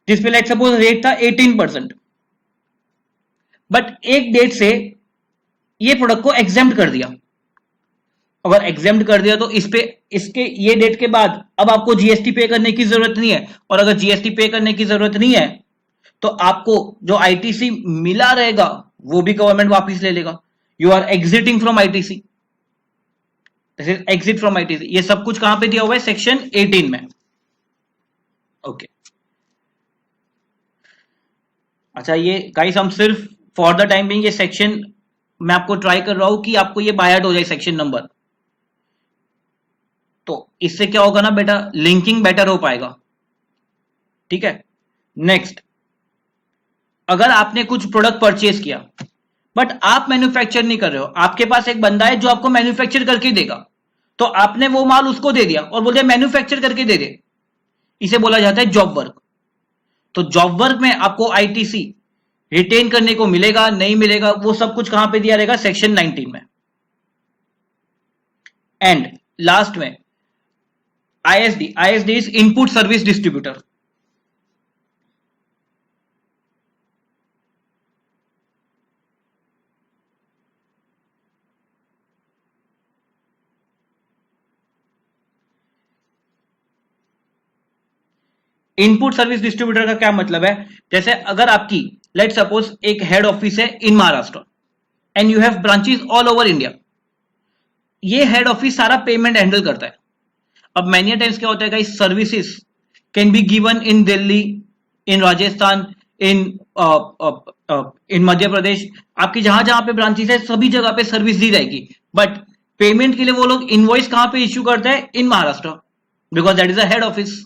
जिसपे लेट सपोज रेट था 18%, बट एक डेट से ये प्रोडक्ट को एग्जेम्प्ट कर दिया। अगर एग्जेम्प्ट कर दिया तो इसके ये डेट के बाद अब आपको जीएसटी पे करने की जरूरत नहीं है, और अगर जीएसटी पे करने की जरूरत नहीं है तो आपको जो आईटीसी मिला रहेगा वो भी गवर्नमेंट वापस ले लेगा. You are exiting from ITC, this is exit from ITC. ये सब कुछ कहां पे दिया हुआ है? सेक्शन 18 में. ओके. अच्छा, ये गाइस हम सिर्फ फॉर द टाइम बिंग ये सेक्शन मैं आपको ट्राई कर रहा हूं कि आपको ये बाय आउट हो जाए सेक्शन नंबर. तो इससे क्या होगा ना बेटा, लिंकिंग बेटर हो पाएगा. ठीक है. नेक्स्ट, अगर आपने कुछ प्रोडक्ट परचेज किया बट आप मैन्युफैक्चर नहीं कर रहे हो, आपके पास एक बंदा है जो आपको मैन्युफैक्चर करके देगा, तो आपने वो माल उसको दे दिया और बोल दिया मैन्युफैक्चर करके दे दे, इसे बोला जाता है जॉब वर्क. तो जॉब वर्क में आपको आईटीसी रिटेन करने को मिलेगा नहीं मिलेगा, वो सब कुछ कहां पे दिया रहेगा? सेक्शन 19 में. एंड लास्ट में ISD. ISD is input service distributor. Input service distributor का क्या मतलब है? जैसे अगर आपकी लेट सपोज एक हेड ऑफिस है in Maharashtra and you have branches all over India. ये हेड ऑफिस सारा पेमेंट हैंडल करता है. अब मैनी टाइम्स क्या होता है guys, services can be given in Delhi, in Rajasthan, in in Madhya Pradesh. आपकी जहां जहां पे ब्रांचेस है सभी जगह पे सर्विस दी जाएगी, बट पेमेंट के लिए वो लोग इनवॉइस कहां पे इश्यू करते हैं? In Maharashtra, because that is a head office.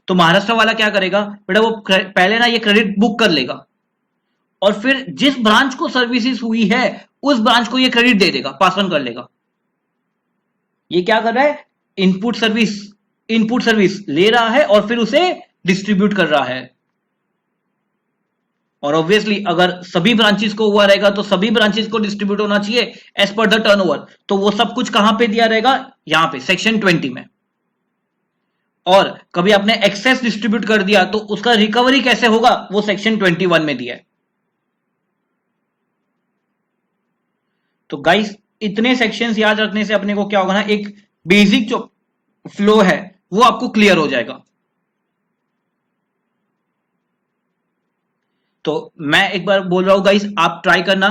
तो महाराष्ट्र वाला क्या करेगा बेटा, वो पहले ना ये क्रेडिट बुक कर लेगा और फिर जिस ब्रांच को सर्विसेज हुई है उस ब्रांच को ये क्रेडिट दे देगा, पास ऑन कर लेगा. ये क्या कर रहा है? इनपुट सर्विस ले रहा है और फिर उसे डिस्ट्रीब्यूट कर रहा है. और ऑब्वियसली अगर सभी ब्रांचेस को हुआ रहेगा तो सभी ब्रांचेस को डिस्ट्रीब्यूट होना चाहिए एज पर द टर्नओवर. तो वो सब कुछ कहां पे दिया रहेगा? यहां पे सेक्शन 20 में. और कभी आपने एक्सेस डिस्ट्रीब्यूट कर दिया तो उसका रिकवरी कैसे होगा? वो सेक्शन 21 में दिया है. तो गाइस इतने सेक्शंस याद रखने से अपने को क्या होगा ना, एक बेसिक जो फ्लो है वो आपको क्लियर हो जाएगा. तो मैं एक बार बोल रहा हूं गाइस, आप ट्राई करना,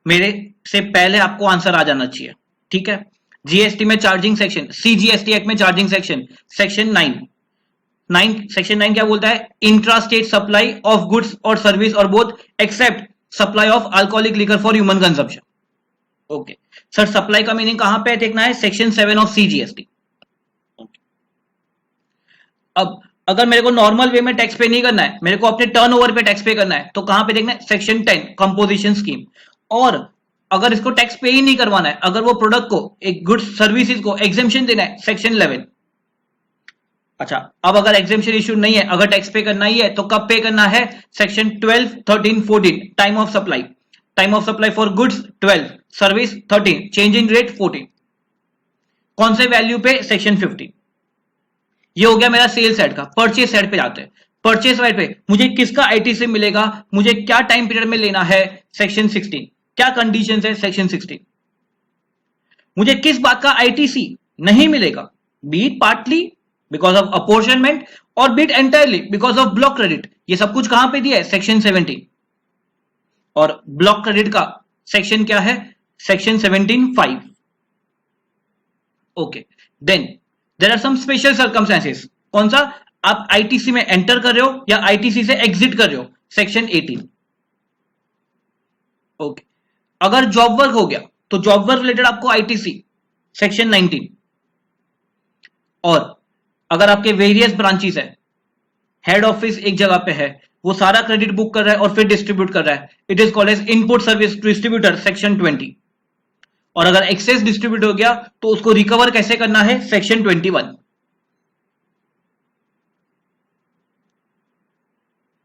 मेरे से पहले आपको आंसर आ जाना चाहिए. ठीक है. जीएसटी में चार्जिंग सेक्शन, सीजीएसटी एक्ट में चार्जिंग सेक्शन, सेक्शन 9 सेक्शन 9 क्या बोलता है? Intra state supply of goods और सर्विस और both except supply of alcoholic liquor for human consumption. Okay sir, supply का मीनिंग कहां पे देखना है? Section 7 of CGST. अब अगर मेरे को नॉर्मल वे में टैक्स पे नहीं करना है, मेरे को अपने टर्नओवर पे टैक्स पे करना है, तो कहां पे देखना है? Section 10 composition scheme. और अगर इसको टैक्स पे ही नहीं करवाना है, अगर वो प्रोडक्ट को, एक गुड्स सर्विसेज को एग्जेम्पशन देना है, सेक्शन 11. अच्छा, अब अगर एग्जेम्पशन इश्यू नहीं है, अगर टैक्स पे करना ही है तो कब पे करना है? Section 12, 13, 14 time of supply. Time of supply for goods 12, service 13, change in rate 14. कौन से वैल्यू पे? सेक्शन 15. ये हो गया मेरा सेल साइड का. परचेज साइड पे जाते हैं. परचेज साइड पे मुझे किसका आईटीसी मिलेगा, मुझे क्या टाइम पीरियड में लेना है? सेक्शन 16. क्या कंडीशंस है? सेक्शन 16. मुझे किस बात का आईटीसी नहीं मिलेगा? Be it partly because of apportionment और be it entirely because of block credit. ये सब कुछ कहां पे दिया है? सेक्शन 17. और ब्लॉक क्रेडिट का सेक्शन क्या है? Section 17(5). Okay. Then there are some special circumstances. कौन सा? आप आईटीसी में एंटर कर रहे हो या आईटीसी से एग्जिट कर रहे हो? सेक्शन 18. ओके. अगर जॉब वर्क हो गया तो जॉब वर्क रिलेटेड आपको आईटीसी सेक्शन 19. और अगर आपके वेरियस ब्रांचेस है, हेड ऑफिस एक जगह पे है, वो सारा क्रेडिट बुक कर रहा है और फिर डिस्ट्रीब्यूट कर रहा है, it is called as input service distributor, section 20. और अगर एक्सेस डिस्ट्रीब्यूट हो गया तो उसको रिकवर कैसे करना है? सेक्शन 21.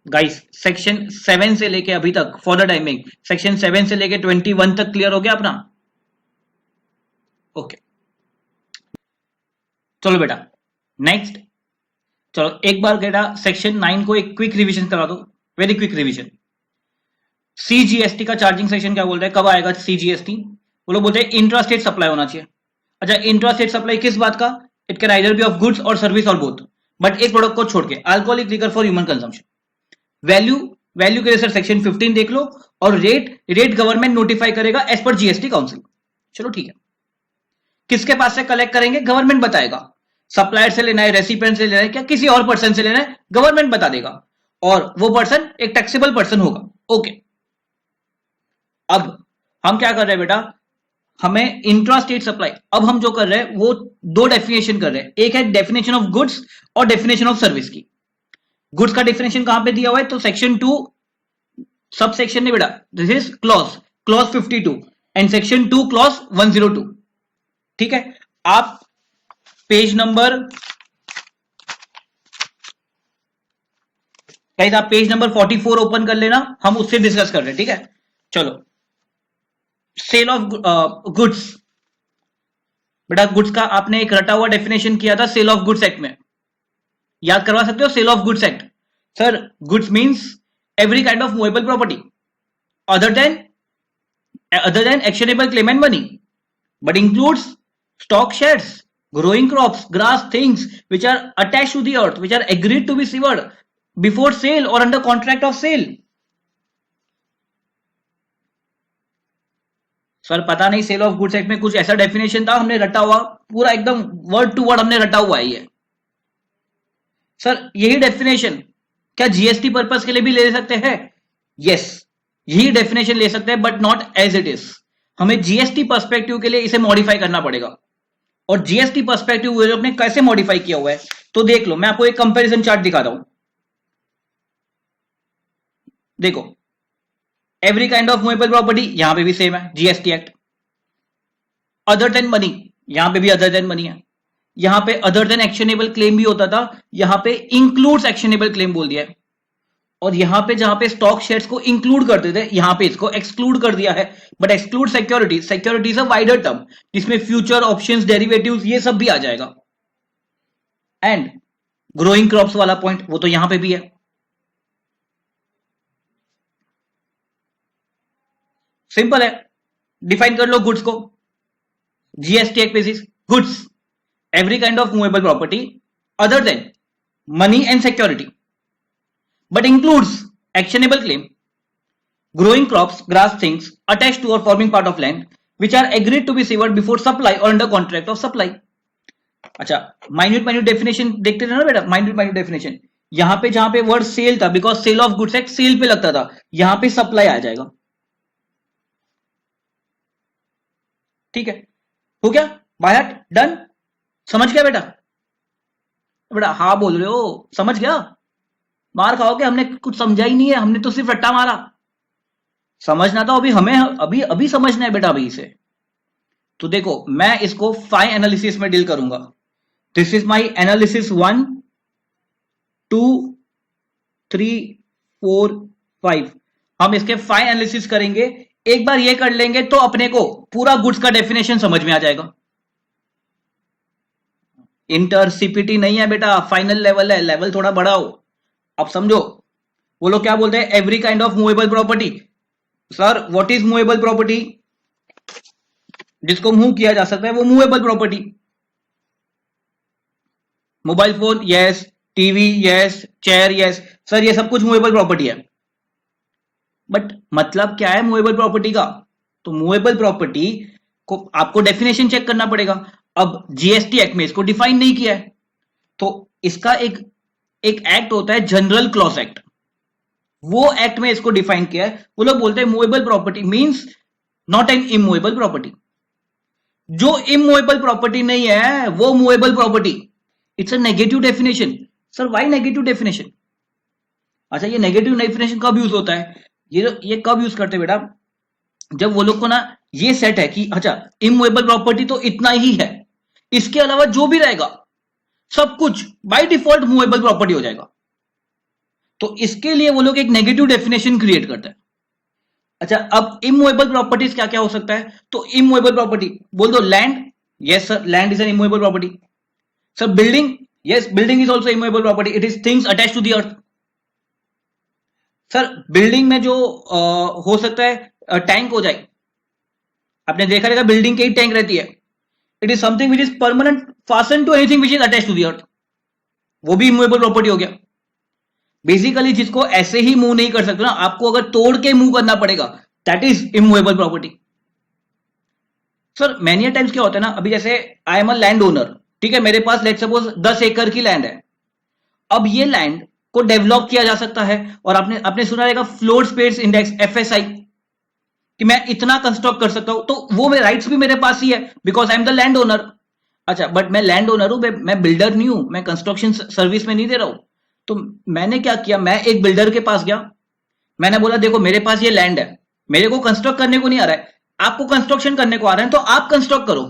गाइस सेक्शन 7 से लेके अभी तक फॉर द टाइमिंग सेक्शन 7 से लेके 21 तक क्लियर हो गया अपना? ओके. चलो बेटा नेक्स्ट. चलो एक बार बेटा सेक्शन 9 को एक क्विक रिवीजन करा दो, वेरी क्विक रिवीजन. सीजीएसटी का चार्जिंग सेक्शन क्या बोलता है? कब आएगा सीजीएसटी? वो लोग बोलते हैं इंट्रा स्टेट सप्लाई होना चाहिए. अच्छा, इंट्रा स्टेट सप्लाई किस बात का? It can either be of goods और सर्विस और बोथ, बट एक प्रोडक्ट को छोड़ के, alcoholic liquor for human consumption. Value value के लिए सर सेक्शन 15 देख लो, और रेट गवर्नमेंट नोटिफाई करेगा एज पर जीएसटी काउंसिल। चलो ठीक है, किसके पास से कलेक्ट करेंगे गवर्नमेंट बताएगा, सप्लायर से लेना है, रेसिपिएंट से लेना है, क्या किसी और पर्सन से लेना है, गवर्नमेंट बता देगा, और वो पर्सन एक टैक्सेबल पर्सन होगा। ओके, अब हम क्या कर रहे हैं बेटा, हमें इंट्रा स्टेट सप्लाई, अब हम जो कर रहे हैं वो दो डेफिनेशन कर रहे हैं, एक है डेफिनेशन ऑफ गुड्स और डेफिनेशन ऑफ सर्विस की। गुड्स का डेफिनेशन कहां पे दिया हुआ है, तो सेक्शन 2 सब सेक्शन ने बेटा, this is clause 52 and section 2 clause 102। ठीक है, आप पेज नंबर गाइस, आप पेज नंबर 44 ओपन कर लेना, हम उससे डिस्कस कर रहे हैं। ठीक है, चलो सेल ऑफ गुड्स, बेटा गुड्स का आपने एक रटा हुआ डेफिनेशन किया था सेल ऑफ गुड्स एक्ट में, याद करवा सकते हो sale of goods act. Sir goods means every kind of movable property other than actionable claim and money, but includes stock shares, growing crops, grass, things which are attached to the earth, which are agreed to be severed before sale or under contract of sale. Sir पता नहीं cell of goods act में कुछ ऐसा definition था, हमने रटा हुआ पूरा एकदम वर्ड टू वर्ड हमने रटा हुआ है ये। सर यही डेफिनेशन क्या जीएसटी पर्पस के लिए भी ले सकते हैं? यस, यही डेफिनेशन ले सकते हैं, but not as it is. हमें जीएसटी पर्सपेक्टिव के लिए इसे मॉडिफाई करना पड़ेगा, और जीएसटी पर्सपेक्टिव ने कैसे मॉडिफाई किया हुआ है तो देख लो, मैं आपको एक कंपैरिजन चार्ट दिखाता हूं। देखो every kind of movable property, यहां पे भी सेम है GST act. Other than money, यहां पे भी अदर देन मनी है। यहां पे अदर देन एक्शनेबल क्लेम भी होता था, यहां पे इंक्लूड्स एक्शनेबल क्लेम बोल दिया है। और यहां पे जहां पे स्टॉक शेयर्स को इंक्लूड करते थे, यहां पे इसको एक्सक्लूड कर दिया है। But exclude securities, securities a wider term जिसमें फ्यूचर ऑप्शंस, डेरिवेटिव्स ये सब भी आ जाएगा। एंड ग्रोइंग क्रॉप्स वाला पॉइंट वो तो यहां पे भी है। सिंपल है, डिफाइन कर लो गुड्स को GST act basis. Goods every kind of movable property other then money and security, but includes actionable claim, growing crops, grass, things attached to or forming part of land which are agreed to be severed before supply or under contract of supply. अच्छा, minute definition देखते थे ना बेटा, minute definition यहां पे जहां पे word sale था, because sale of goods act sale पे लगता था, यहां पे सप्लाई आ जाएगा। ठीक है, हो गया बाय हार्ट, डन, समझ गया बेटा? बेटा हाँ बोल रहे हो, समझ गया? मार खाओगे, हमने कुछ समझा ही नहीं है, हमने तो सिर्फ रट्टा मारा। समझना तो अभी हमें अभी समझना है बेटा अभी इसे। तो देखो मैं इसको 5 एनालिसिस में डील करूंगा। This is my analysis 1 2 3 4 5। हम इसके 5 एनालिसिस करेंगे। एक बार ये कर लेंगे तो अपने को पूरा गुड्स का डेफिनेशन समझ में आ जाएगा। इंटर सीपीटी नहीं है बेटा, फाइनल लेवल है, लेवल थोड़ा बड़ा हो। अब समझो, वो लोग क्या बोलते हैं, every kind of movable property. Sir what is movable property? जिसको मूव किया जा सकता है वो movable property. Mobile phone yes, TV yes, chair yes, sir ये सब कुछ मूवेबल प्रॉपर्टी है। बट मतलब क्या है मूवेबल प्रॉपर्टी का? तो मूवेबल प्रॉपर्टी को आपको डेफिनेशन चेक करना पड़ेगा। अब जीएसटी एक्ट में इसको डिफाइन नहीं किया है, तो इसका एक एक्ट होता है जनरल क्लॉज एक्ट, वो एक्ट में इसको डिफाइन किया है। वो लोग बोलते हैं movable property means not an immovable property. जो इमूवेबल प्रॉपर्टी नहीं है वो movable property. It's a negative definition. Sir why negative definition? अच्छा, ये नेगेटिव डेफिनेशन कब यूज होता है? ये कब यूज करते हैं बेटा? जब वो लोग को ना ये सेट है कि अच्छा इमूवेबल प्रॉपर्टी तो इतना ही है, इसके अलावा जो भी रहेगा सब कुछ बाय डिफॉल्ट मूवेबल प्रॉपर्टी हो जाएगा। तो इसके लिए वो लोग एक नेगेटिव डेफिनेशन क्रिएट करते हैं। अच्छा, अब इमूवेबल प्रॉपर्टीज क्या क्या हो सकता है? तो इमूवेबल प्रॉपर्टी बोल दो land, yes sir land is an immovable property. Sir building, yes building is also immovable property, it is things attach to the earth. Sir building में जो हो सकता है टैंक हो जाए, आपने देखा रहेगा बिल्डिंग की टैंक रहती है, it is something which is permanent fasten to anything which is attach to the earth, वो भी इमूवेबल प्रॉपर्टी हो गया। बेसिकली जिसको ऐसे ही मूव नहीं कर सकते ना, आपको अगर तोड़ के मूव करना पड़ेगा, that is immovable property. Sir many times क्या होता है ना, अभी जैसे I am a land owner, ठीक है, मेरे पास लेट्स सपोज 10 एकड़ की लैंड है। अब ये लैंड को डेवलप किया जा सकता है, और आपने आपने सुना रहेगा फ्लोर स्पेस इंडेक्स, एफएसआई, कि मैं इतना कंस्ट्रक्ट कर सकता हूं, तो वो मेरे राइट्स भी मेरे पास ही है, because I am the land owner. अच्छा, बट मैं लैंड ओनर हूं, मैं बिल्डर नहीं हूं, मैं कंस्ट्रक्शन सर्विस में नहीं दे रहा हूं। तो मैंने क्या किया, मैं एक बिल्डर के पास गया, मैंने बोला देखो मेरे पास ये लैंड है, मेरे को कंस्ट्रक्ट करने को नहीं आ रहा है, आपको कंस्ट्रक्शन करने को आ रहा है, तो आप कंस्ट्रक्ट करो,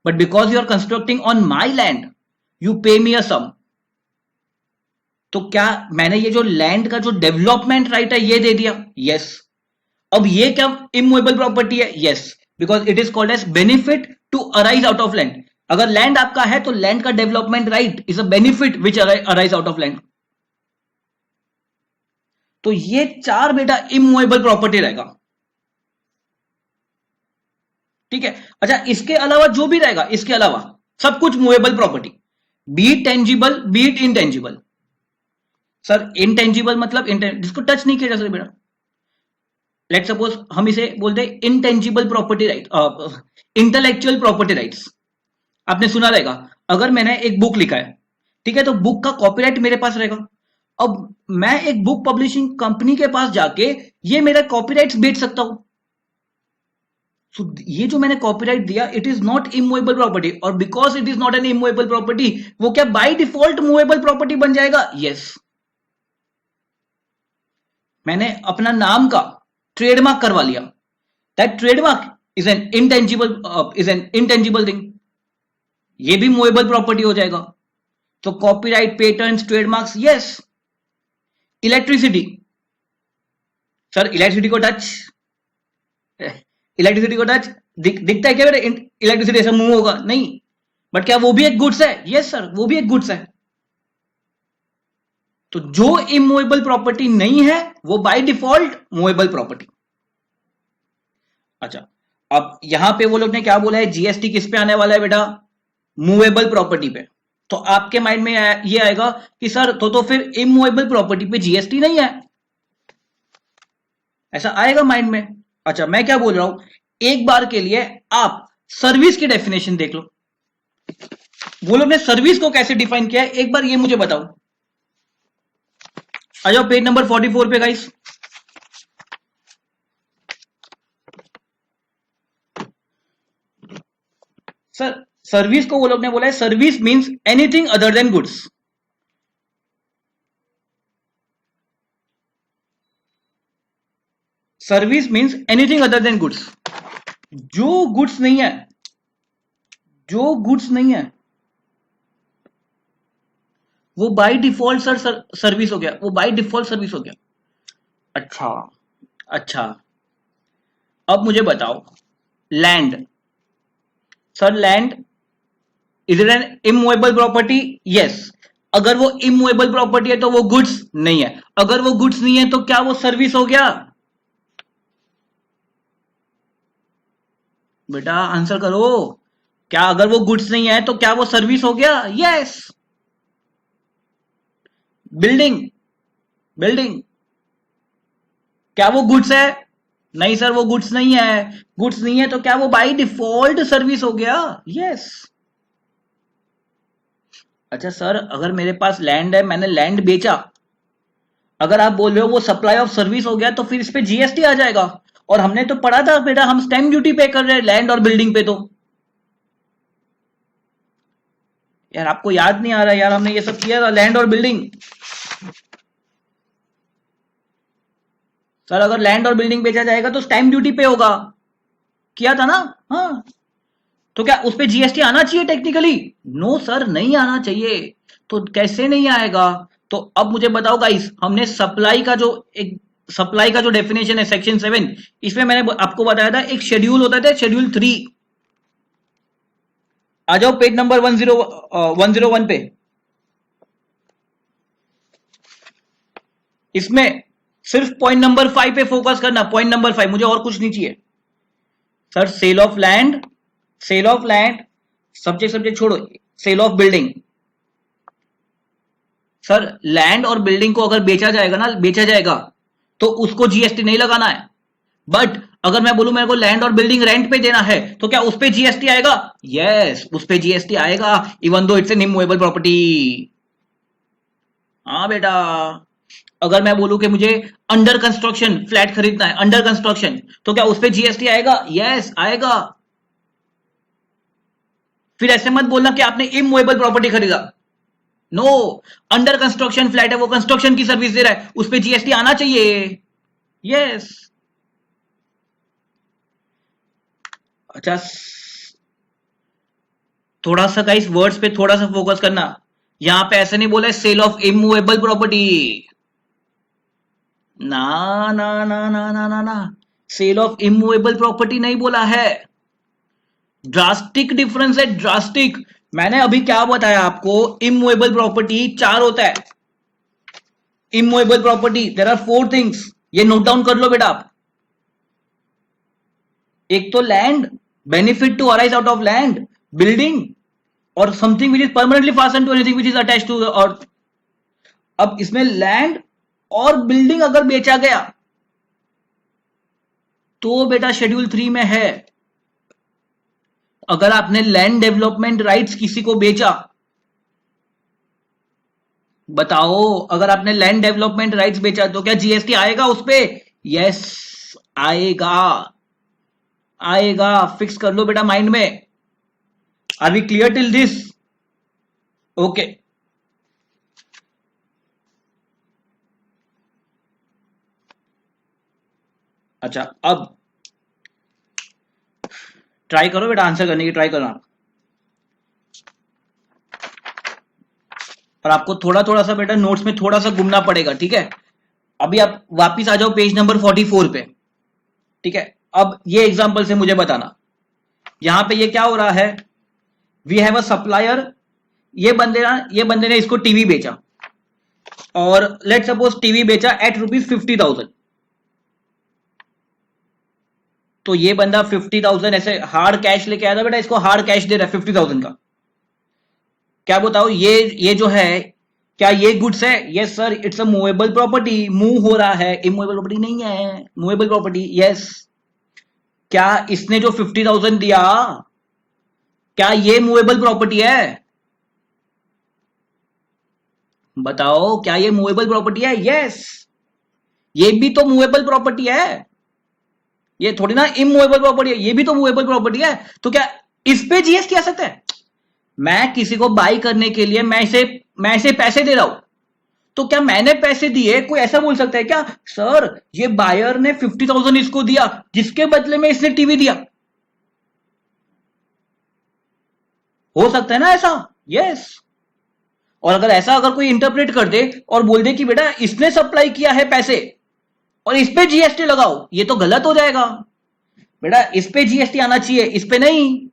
but because you are constructing on my land, you pay me अ सम। तो क्या मैंने ये जो लैंड का जो डेवलपमेंट राइट है ये दे दिया? यस। अब ये क्या इमूवेबल प्रॉपर्टी है? Yes, because it is called as benefit to arise out of land. अगर लैंड आपका है तो लैंड का development right is a benefit which arise out of land. तो ये चार बेटा इमूवेबल प्रॉपर्टी रहेगा, ठीक है। अच्छा, इसके अलावा जो भी रहेगा, इसके अलावा सब कुछ movable property, be it tangible be it intangible. Sir intangible मतलब जिसको टच नहीं किया जा सकता बेटा, लेट सपोज हम इसे बोलते हैं intangible property right, intellectual property rights. आपने सुना रहेगा, अगर मैंने एक बुक लिखा है, ठीक है, तो बुक का कॉपीराइट मेरे पास रहेगा। अब मैं एक बुक पब्लिशिंग कंपनी के पास जाके ये मेरा कॉपीराइट्स बेच सकता हूं। So, ये जो मैंने कॉपीराइट दिया, it is not immovable property, और because it is not an immovable property, वो क्या बाय डिफॉल्ट मूवेबल प्रॉपर्टी बन जाएगा? यस। मैंने अपना नाम का ट्रेडमार्क करवा लिया, that trademark is an intangible thing, ये भी मूवेबल प्रॉपर्टी हो जाएगा। तो copyright, patents, trademarks, yes. Electricity, sir electricity को टच, इलेक्ट्रिसिटी को टच दिखता है क्या बेटा? इलेक्ट्रिसिटी ऐसा मूव होगा? नहीं। बट क्या वो भी एक गुड्स है? यस सर, वो भी एक गुड्स है। तो जो इमूवेबल प्रॉपर्टी नहीं है वो बाय डिफॉल्ट मूवेबल प्रॉपर्टी। अच्छा, अब यहां पे वो लोग ने क्या बोला है, जीएसटी किस पे आने वाला है बेटा? मूवेबल प्रॉपर्टी पे। तो आपके माइंड में ये आएगा कि सर तो फिर इमूवेबल प्रॉपर्टी पे जीएसटी नहीं है, ऐसा आएगा माइंड में। अच्छा, मैं क्या बोल रहा हूं, एक बार के लिए आप सर्विस की डेफिनेशन देख लो, वो लोग ने सर्विस को कैसे डिफाइन किया है, एक बार ये मुझे बताओ। आ जाओ पेज नंबर 44 पे गाइस। सर सर्विस को वो लोग ने बोला है, service means anything other than goods. Service means anything other than goods. जो गुड्स नहीं है, जो गुड्स नहीं है वो बाय डिफॉल्ट सर सर्विस हो गया, वो बाय डिफॉल्ट सर्विस हो गया। अच्छा, अच्छा, अब मुझे बताओ, land, sir land is it N immovable property? Yes. अगर वो इमूवेबल प्रॉपर्टी है तो वो गुड्स नहीं है, अगर वो गुड्स नहीं है तो क्या वो सर्विस हो गया? बेटा आंसर करो, क्या अगर वो गुड्स नहीं है तो क्या वो सर्विस हो गया? यस। बिल्डिंग, बिल्डिंग क्या वो गुड्स है? नहीं सर, वो गुड्स नहीं है। गुड्स नहीं है तो क्या वो बाय डिफॉल्ट सर्विस हो गया? यस। अच्छा सर, अगर मेरे पास लैंड है, मैंने लैंड बेचा, अगर आप बोल रहे हो वो सप्लाई ऑफ सर्विस हो गया, तो फिर इस पे जीएसटी आ जाएगा। और हमने तो पढ़ा था बेटा, हम स्टैम्प ड्यूटी पे कर रहे हैं लैंड और बिल्डिंग पे। तो यार आपको याद नहीं आ रहा यार, हमने ये सब किया था, लैंड और बिल्डिंग। सर अगर लैंड और बिल्डिंग बेचा जाएगा तो स्टैम्प ड्यूटी पे होगा, किया था ना? हाँ, तो क्या उस पे जीएसटी आना चाहिए टेक्निकली? नो सर, नहीं आना चाहिए। तो कैसे नहीं आएगा? तो अब मुझे बताओ गाइस, हमने सप्लाई का जो डेफिनेशन है सेक्शन 7, इसमें मैंने आपको बताया था एक शेड्यूल होता था, शेड्यूल 3। आ जाओ पेज नंबर 101 पे। इसमें सिर्फ पॉइंट नंबर 5 पे फोकस करना, पॉइंट नंबर 5, मुझे और कुछ नहीं चाहिए। Sir sale of land, sale of land, subject छोड़ो, sale of building, sir land और बिल्डिंग को अगर बेचा जाएगा ना, बेचा जाएगा तो उसको जीएसटी नहीं लगाना है। बट अगर मैं बोलूं मेरे को लैंड और बिल्डिंग रेंट पे देना है तो क्या उस पे जीएसटी आएगा? यस, उस पे जीएसटी आएगा, even though it's an immovable property. हाँ बेटा। अगर मैं बोलूं कि मुझे अंडर कंस्ट्रक्शन फ्लैट खरीदना है, अंडर कंस्ट्रक्शन, तो क्या उस पे जीएसटी आएगा? यस आएगा। फिर ऐसे मत बोलना कि आपने इमूवेबल प्रॉपर्टी खरीदा। नो, अंडर कंस्ट्रक्शन फ्लैट है, वो कंस्ट्रक्शन की सर्विस दे रहा है, उस पे जीएसटी आना चाहिए। यस। अच्छा, थोड़ा सा गाइस वर्ड्स पे थोड़ा सा फोकस करना। यहां पे ऐसे नहीं बोला है सेल ऑफ इमूवेबल प्रॉपर्टी। ना ना ना ना ना ना ना, सेल ऑफ इमूवेबल प्रॉपर्टी नहीं बोला है। ड्रास्टिक डिफरेंस है, ड्रास्टिक। मैंने अभी क्या बताया आपको, इमूवेबल प्रॉपर्टी चार होता है। Immovable property there are four things, ये नोट डाउन कर लो बेटा आप। एक तो land, benefit to arise out of land, building, और something which is permanently fasten to anything which is attach to और। अब इसमें लैंड और बिल्डिंग अगर बेचा गया तो बेटा शेड्यूल 3 में है। अगर आपने लैंड डेवलपमेंट राइट्स किसी को बेचा, बताओ, अगर आपने लैंड डेवलपमेंट राइट्स बेचा तो क्या जीएसटी आएगा उस पे? यस आएगा, आएगा। फिक्स कर लो बेटा माइंड में। Are we clear till this? Okay. अच्छा, अब ट्राई करो बेटा, आंसर करने की ट्राई करो आप। और आपको थोड़ा थोड़ा सा बेटा नोट्स में थोड़ा सा घूमना पड़ेगा, ठीक है? अभी आप वापिस आ जाओ पेज नंबर 44 पे, ठीक है? अब ये एग्जांपल से मुझे बताना, यहां पे ये क्या हो रहा है। वी हैव अ सप्लायर, ये बंदे ने इसको टीवी बेचा, और लेट सपोज टीवी बेचा एट ₹50,000। तो ये बंदा 50,000 ऐसे हार्ड कैश लेके आया था बेटा, इसको हार्ड कैश दे रहा है 50,000 का। क्या बताओ, ये जो है, क्या ये गुड्स है? Yes sir, it's a movable property, move हो रहा है, इमूवेबल प्रॉपर्टी नहीं है, मूवेबल प्रॉपर्टी। यस। क्या इसने जो 50,000 दिया, क्या ये मूवेबल प्रॉपर्टी है? बताओ, क्या ये मूवेबल प्रॉपर्टी है? यस, ये भी तो मूवेबल प्रॉपर्टी है, ये थोड़ी ना इमूवेबल प्रॉपर्टी है, ये भी तो मूवेबल प्रॉपर्टी है। तो क्या इस पे जीएसटी आ सकता है? मैं किसी को बाई करने के लिए मैं इसे पैसे दे रहा हूं, तो क्या मैंने पैसे दिए, कोई ऐसा बोल सकता है क्या, सर ये बायर ने 50,000 इसको दिया जिसके बदले में इसने टीवी दिया? हो सकता है ना ऐसा? यस। और अगर ऐसा अगर कोई इंटरप्रेट कर दे और बोल दे कि बेटा इसने सप्लाई किया है पैसे और इस पे जीएसटी लगाओ, ये तो गलत हो जाएगा। बेटा इस पे जीएसटी आना चाहिए, इस पे नहीं।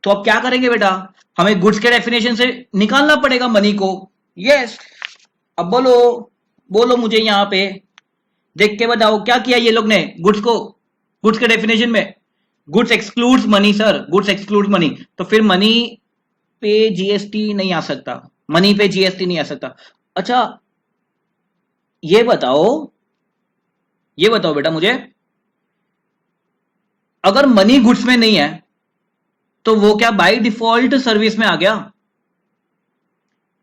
तो अब क्या करेंगे बेटा, हमें गुड्स के डेफिनेशन से निकालना पड़ेगा मनी को। यस। अब बोलो, बोलो मुझे यहां पे देख के बताओ क्या किया ये लोग ने गुड्स को, गुड्स के डेफिनेशन में। Goods excludes money sir, goods excludes money, तो फिर मनी पे जीएसटी नहीं आ सकता, मनी पे जीएसटी नहीं आ सकता। अच्छा, ये बताओ, ये बताओ बेटा मुझे, अगर मनी गुड्स में नहीं है तो वो क्या बाय डिफॉल्ट सर्विस में आ गया?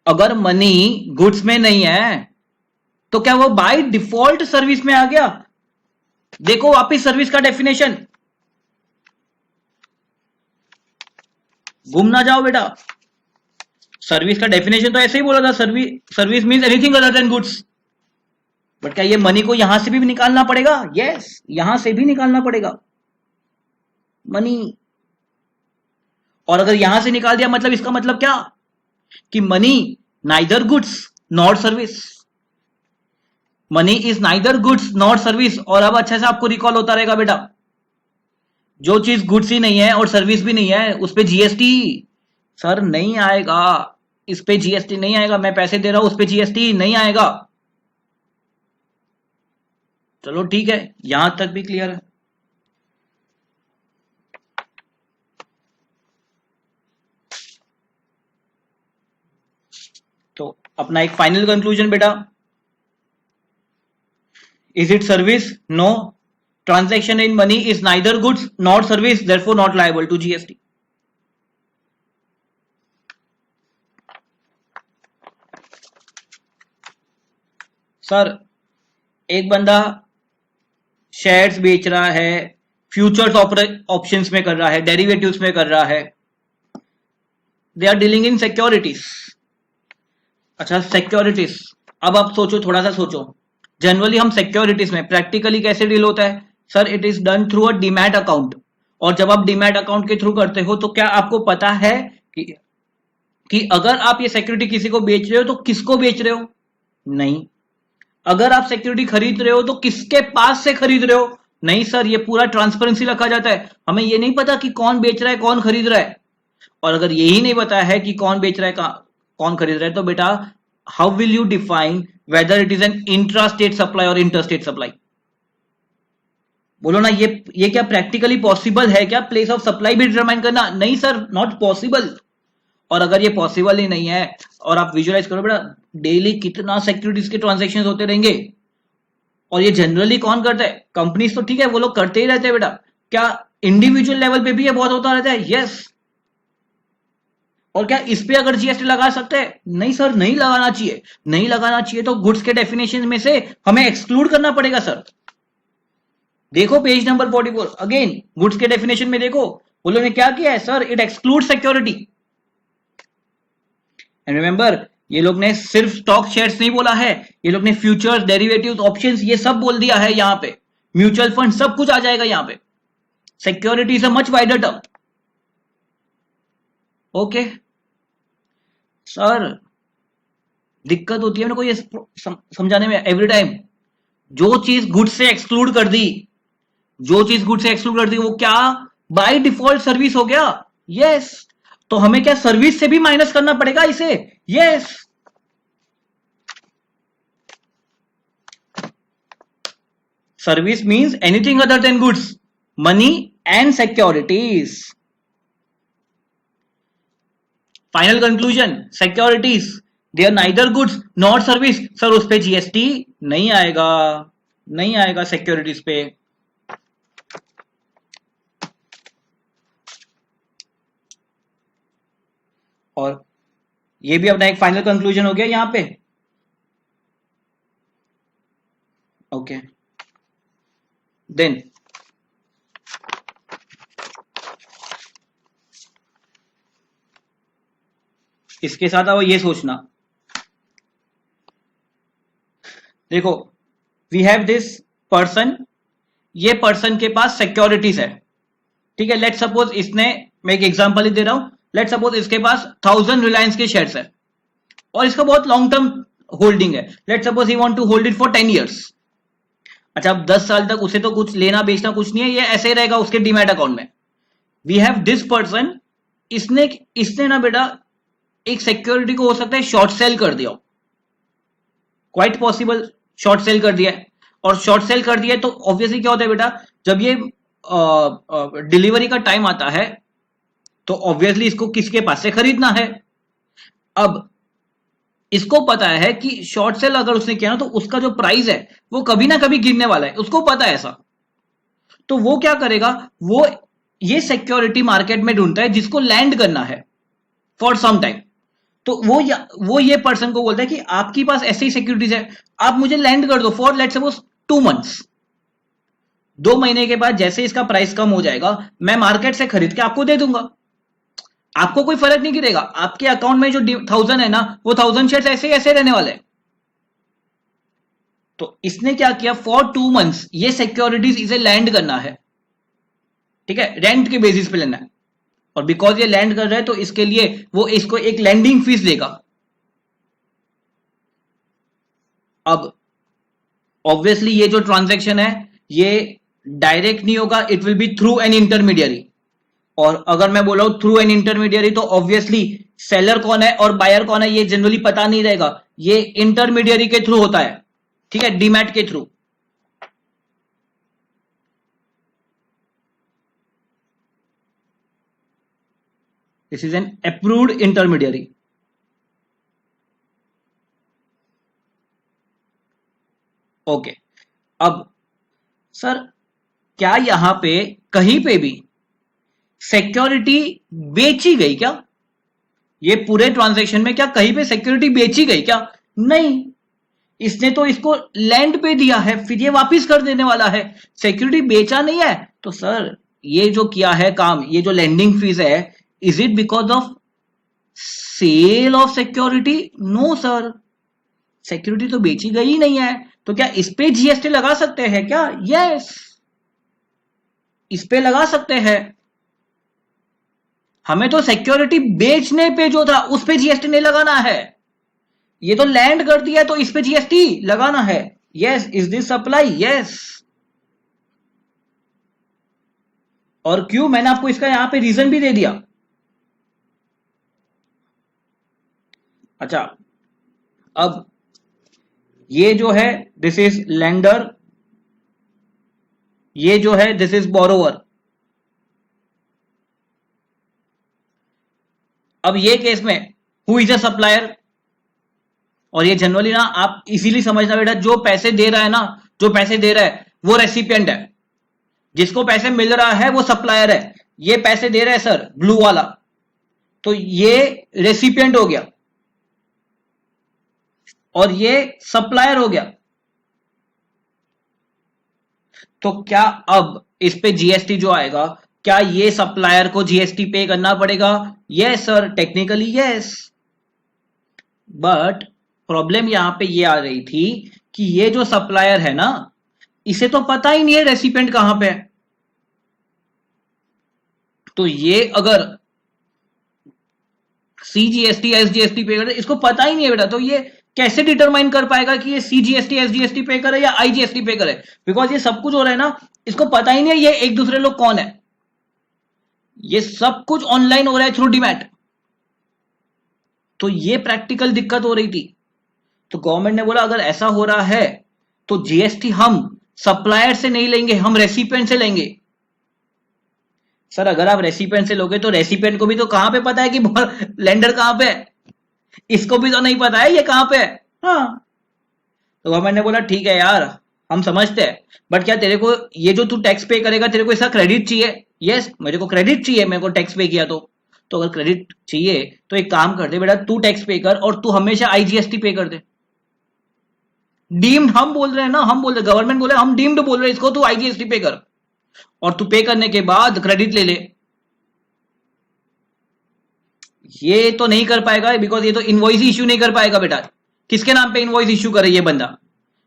अगर मनी गुड्स में नहीं है तो क्या वो बाय डिफॉल्ट सर्विस में आ गया? देखो वापिस सर्विस का डेफिनेशन, घूम ना जाओ बेटा। सर्विस का डेफिनेशन तो ऐसे ही बोला था, service service means anything other than goods. But क्या ये मनी को यहां से भी निकालना पड़ेगा? यस, यहां से भी निकालना पड़ेगा मनी। और अगर यहां से निकाल दिया मतलब इसका मतलब क्या, कि money neither goods not service, money is neither goods not service. और अब अच्छे से आपको रिकॉल होता रहेगा बेटा, जो चीज गुड्स ही नहीं है और सर्विस भी नहीं है उस पे जीएसटी सर नहीं आएगा, इस पे जीएसटी नहीं आएगा। मैं पैसे दे रहा हूं, उस पे जीएसटी नहीं आएगा। चलो ठीक है, यहां तक भी क्लियर है। तो अपना एक फाइनल कंक्लूजन बेटा, is it service? No. Transaction in money is neither goods not service, therefore not liable to GST. Sir एक बंदा शेयर्स बेच रहा है, फ्यूचर्स ऑप्शंस में कर रहा है, डेरिवेटिव्स में कर रहा है, they are dealing in securities. अच्छा सिक्योरिटीज, अब आप सोचो, थोड़ा सा सोचो, जनरली हम सिक्योरिटीज में प्रैक्टिकली कैसे डील होता है? Sir it is done through a demat account. और जब आप डीमैट अकाउंट के थ्रू करते हो तो क्या आपको पता है कि अगर आप ये सिक्योरिटी किसी को बेच रहे हो तो किसको बेच रहे हो? नहीं. अगर आप सिक्योरिटी खरीद रहे हो तो किसके पास से खरीद रहे हो? नहीं सर, ये पूरा ट्रांसपेरेंसी रखा जाता है. हमें ये नहीं पता कि कौन बेच रहा है कौन खरीद रहा है. और अगर यही नहीं पता है कि कौन बेच रहा है कौन खरीद रहा है, तो बेटा how will you define whether it is an intra state supply और इंटर स्टेट सप्लाई? बोलो ना, ये क्या प्रैक्टिकली पॉसिबल है क्या प्लेस ऑफ सप्लाई भी डिटरमाइन करना? नहीं सर, नॉट पॉसिबल. और अगर ये पॉसिबल ही नहीं है, और आप विजुअलाइज करो बेटा, डेली कितना सिक्योरिटीज के ट्रांजेक्शन होते रहेंगे. और ये जनरली कौन करता है? कंपनीज तो ठीक है, वो लोग करते ही रहते हैं बेटा. क्या इंडिविजुअल लेवल पे भी ये बहुत होता रहता है? यस. और क्या इस पे अगर जीएसटी लगा सकते हैं? नहीं सर, नहीं लगाना चाहिए. नहीं लगाना चाहिए तो गुड्स के डेफिनेशन में से हमें एक्सक्लूड करना पड़ेगा सर. देखो पेज नंबर 44 अगेन, गुड्स के डेफिनेशन में देखो वो लोग ने क्या किया है sir, it exclude security. And remember, ये लोग ने सिर्फ स्टॉक शेयर्स नहीं बोला है, ये लोग ने फ्यूचर्स, डेरिवेटिव्स, ऑप्शंस ये सब बोल दिया है. यहां पे म्यूचुअल फंड सब कुछ आ जाएगा यहां पे. Security is a much wider term. Okay sir, दिक्कत होती है मेरे को ये समझाने में एवरी टाइम. जो चीज गुड से एक्सक्लूड कर दी, जो चीज गुड से एक्सक्लूड कर दी, वो क्या बाय डिफॉल्ट सर्विस हो गया? यस. तो हमें क्या सर्विस से भी माइनस करना पड़ेगा इसे? Yes. Service means anything other than goods, money and securities. Final conclusion, securities they are neither goods not service. Sir उस पे जीएसटी नहीं आएगा, नहीं आएगा सिक्योरिटीज पे. और ये भी अपना एक फाइनल कंक्लूजन हो गया यहां पे. ओके देन इसके साथ अब ये सोचना, देखो वी हैव दिस पर्सन, ये पर्सन के पास सिक्योरिटीज है. ठीक है, लेट सपोज इसने, मैं एक एग्जांपल ही दे रहा हूं, लेट सपोज इसके पास 1000 रिलायंस के शेयर्स है और इसका बहुत लॉन्ग टर्म होल्डिंग है. Let suppose he want to hold it for 10 years. अच्छा, अब 10 साल तक उसे तो कुछ लेना बेचना कुछ नहीं है, ये ऐसे ही रहेगा उसके डीमैट अकाउंट में. वी हैव दिस पर्सन, इसने इसने ना बेटा एक सिक्योरिटी को हो सकता है शॉर्ट सेल कर दिया, क्वाइट पॉसिबल शॉर्ट सेल कर दिया है. और शॉर्ट सेल कर दिया तो ऑब्वियसली क्या होता है बेटा, जब ये डिलीवरी का टाइम आता है तो ऑब्वियसली इसको किसके पास से खरीदना है. अब इसको पता है कि शॉर्ट सेल अगर उसने किया ना तो उसका जो प्राइस है वो कभी ना कभी गिरने वाला है, उसको पता है ऐसा. तो वो क्या करेगा, वो ये सिक्योरिटी मार्केट में ढूंढता है जिसको लैंड करना है फॉर सम टाइम. तो वो ये पर्सन को बोलता है कि आपके पास ऐसी सिक्योरिटीज है, आप मुझे लैंड कर दो फॉर लेट सपोज 2 मंथ्स. 2 महीने के बाद जैसे इसका प्राइस कम हो जाएगा, मैं मार्केट से खरीद के आपको दे दूंगा. आपको कोई फर्क नहीं गिरेगा, आपके अकाउंट में जो 1000 है ना, वो 1000 शेयर्स ऐसे ही ऐसे रहने वाले. तो इसने क्या किया, फॉर 2 मंथ्स ये सिक्योरिटीज इसे लैंड करना है. ठीक है, रेंट के बेसिस पे लेना है. और बिकॉज ये लैंड कर रहा है तो इसके लिए वो इसको एक लैंडिंग फीस देगा. अब ऑब्वियसली ये जो ट्रांजैक्शन है ये डायरेक्ट नहीं होगा, it will B through an intermediary. और अगर मैं बोला हूं थ्रू एन इंटरमीडियरी तो ऑब्वियसली सेलर कौन है और बायर कौन है ये जनरली पता नहीं रहेगा, ये इंटरमीडियरी के थ्रू होता है. ठीक है, डीमैट के through. This is an approved intermediary. Okay, अब सर क्या यहां पे कहीं पे भी सिक्योरिटी बेची गई क्या? ये पूरे ट्रांजैक्शन में क्या कहीं पे सिक्योरिटी बेची गई क्या? नहीं, इसने तो इसको लैंड पे दिया है, फिर ये वापस कर देने वाला है, सिक्योरिटी बेचा नहीं है। तो सर ये जो किया है काम, ये जो लैंडिंग फीस है, is it because of sale of security? No sir, security तो बेची गई ही नहीं है। तो क्या इस पे जीएसटी लगा सकते हैं क्या? यस, इस पे लगा सकते हैं। हमें तो सिक्योरिटी बेचने पे जो था उस पे जीएसटी नहीं लगाना है, ये तो लैंड कर दिया तो इस पे जीएसटी लगाना है। Yes, is this supply? Yes. और क्यों, मैंने आपको इसका यहां पे रीजन भी दे दिया। अच्छा, अब ये जो है दिस इज लेंडर, ये जो है दिस इज बोरोवर। अब ये केस में हु इज अ सप्लायर? और ये जनरली ना आप इजीली समझना बेटा, जो पैसे दे रहा है ना, जो पैसे दे रहा है वो रेसिपिएंट है, जिसको पैसे मिल रहा है वो सप्लायर है। ये पैसे दे रहा है सर ब्लू वाला, तो ये रेसिपिएंट हो गया और ये सप्लायर हो गया। तो क्या अब इस पे जीएसटी जो आएगा, क्या ये सप्लायर को जीएसटी पे करना पड़ेगा? Yes sir, technically yes. But problem यहां पे ये आ रही थी कि ये जो सप्लायर है ना, इसे तो पता ही नहीं है रेसिपिएंट कहां पे है। तो ये अगर सीजीएसटी एसजीएसटी पे करे, इसको पता ही नहीं है बेटा, तो ये कैसे डिटरमाइन कर पाएगा कि ये सीजीएसटी एसजीएसटी पे करे या आईजीएसटी पे करे? बिकॉज ये सब कुछ हो रहा है ना, इसको पता ही नहीं है ये एक दूसरे लोग कौन है। ये सब कुछ ऑनलाइन हो रहा है थ्रू डीमैट, तो ये प्रैक्टिकल दिक्कत हो रही थी। तो गवर्नमेंट ने बोला अगर ऐसा हो रहा है तो जीएसटी हम सप्लायर से नहीं लेंगे, हम रेसिपिएंट से लेंगे। सर अगर आप रेसिपिएंट से लोगे तो रेसिपिएंट को भी तो कहां पे पता है कि लेंडर कहां पे है, इसको भी तो नहीं पता है ये कहां पे है। हाँ, तो गवर्नमेंट ने बोला ठीक है यार, हम समझते हैं, बट क्या तेरे को ये जो तू टैक्स पे करेगा तेरे को इसका क्रेडिट चाहिए? यस, मेरे को क्रेडिट चाहिए, मेरे को टैक्स पे किया तो अगर क्रेडिट चाहिए तो एक काम कर दे बेटा, तू टैक्स पे कर और तू हमेशा आईजीएसटी पे कर दे। डीम्ड हम बोल रहे हैं ना, हम बोल रहे, गवर्नमेंट बोले हम डीम्ड बोल रहे हैं इसको, तू आईजीएसटी पे कर और तू पे करने के बाद क्रेडिट ले ले। ये तो नहीं कर पाएगा बिकॉज ये तो इनवॉइस इश्यू नहीं कर पाएगा बेटा। किसके नाम पे इनवॉइस इश्यू करे ये बंदा?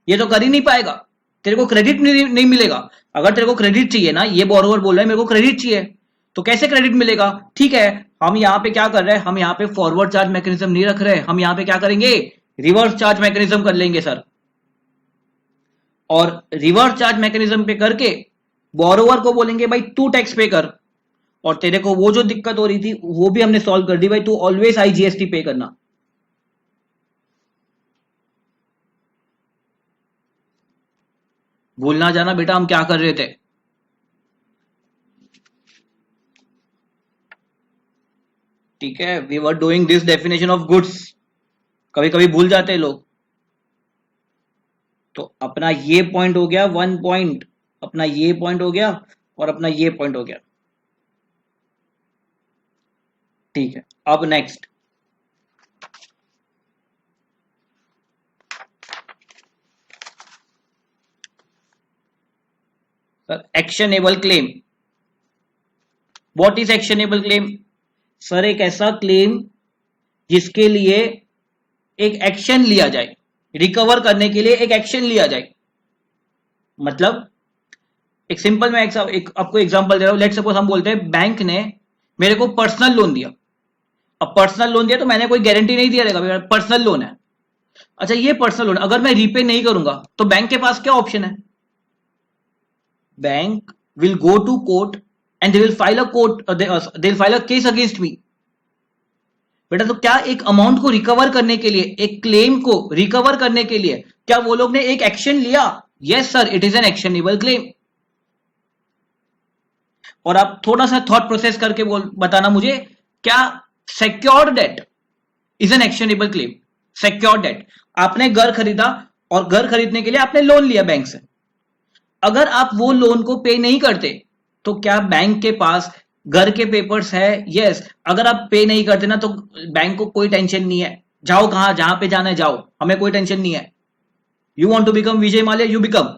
ये तो कर ही नहीं पाएगा, तेरे को क्रेडिट नहीं मिलेगा। अगर तेरे को क्रेडिट चाहिए ना, ये बोरोवर बोल रहा है मेरे को क्रेडिट चाहिए, तो कैसे क्रेडिट मिलेगा? ठीक है, हम यहां पे क्या कर रहे हैं, हम यहां पे फॉरवर्ड चार्ज मैकेनिज्म नहीं रख रहे, हम यहां पे क्या करेंगे, रिवर्स चार्ज मैकेनिज्म कर लेंगे सर। और रिवर्स चार्ज मैकेनिज्म पे करके बोरोवर को बोलेंगे भाई तू टैक्स पे कर, और तेरे को वो जो दिक्कत हो रही थी वो भी हमने सॉल्व कर दी, भाई तू ऑलवेज आईजीएसटी पे करना। भूल ना जाना बेटा हम क्या कर रहे थे। ठीक है, we were doing this definition of goods, कभी कभी भूल जाते हैं लोग। तो अपना ये पॉइंट हो गया, वन पॉइंट अपना ये पॉइंट हो गया और अपना ये पॉइंट हो गया। ठीक है, अब next sir, actionable claim. What is actionable claim? Sir एक ऐसा क्लेम जिसके लिए एक एक्शन लिया जाए, रिकवर करने के लिए एक एक्शन लिया जाए। मतलब एक सिंपल मैं एक आपको एग्जांपल दे रहा हूं। लेट सपोज हम बोलते हैं बैंक ने मेरे को पर्सनल लोन दिया। अब पर्सनल लोन दिया तो मैंने कोई गारंटी नहीं दिया, पर्सनल लोन है। अच्छा, ये पर्सनल लोन अगर मैं रीपे नहीं करूंगा तो बैंक के पास क्या ऑप्शन है? Bank will go to court and they will file a case against me. बेटा तो क्या एक अमाउंट को रिकवर करने के लिए, एक क्लेम को रिकवर करने के लिए क्या वो लोग ने एक एक्शन लिया? Yes sir, it is an actionable claim. और आप थोड़ा सा थॉट प्रोसेस करके बताना मुझे, क्या secured debt is an actionable claim? Secured debt, आपने घर खरीदा और घर खरीदने के लिए आपने लोन लिया बैंक से, अगर आप वो लोन को पे नहीं करते तो क्या बैंक के पास घर के पेपर्स है? यस। अगर आप पे नहीं करते ना तो बैंक को कोई टेंशन नहीं है, जाओ कहां, जहां पे जाना है जाओ, हमें कोई टेंशन नहीं है। You want to become Vijay Mallya, you become,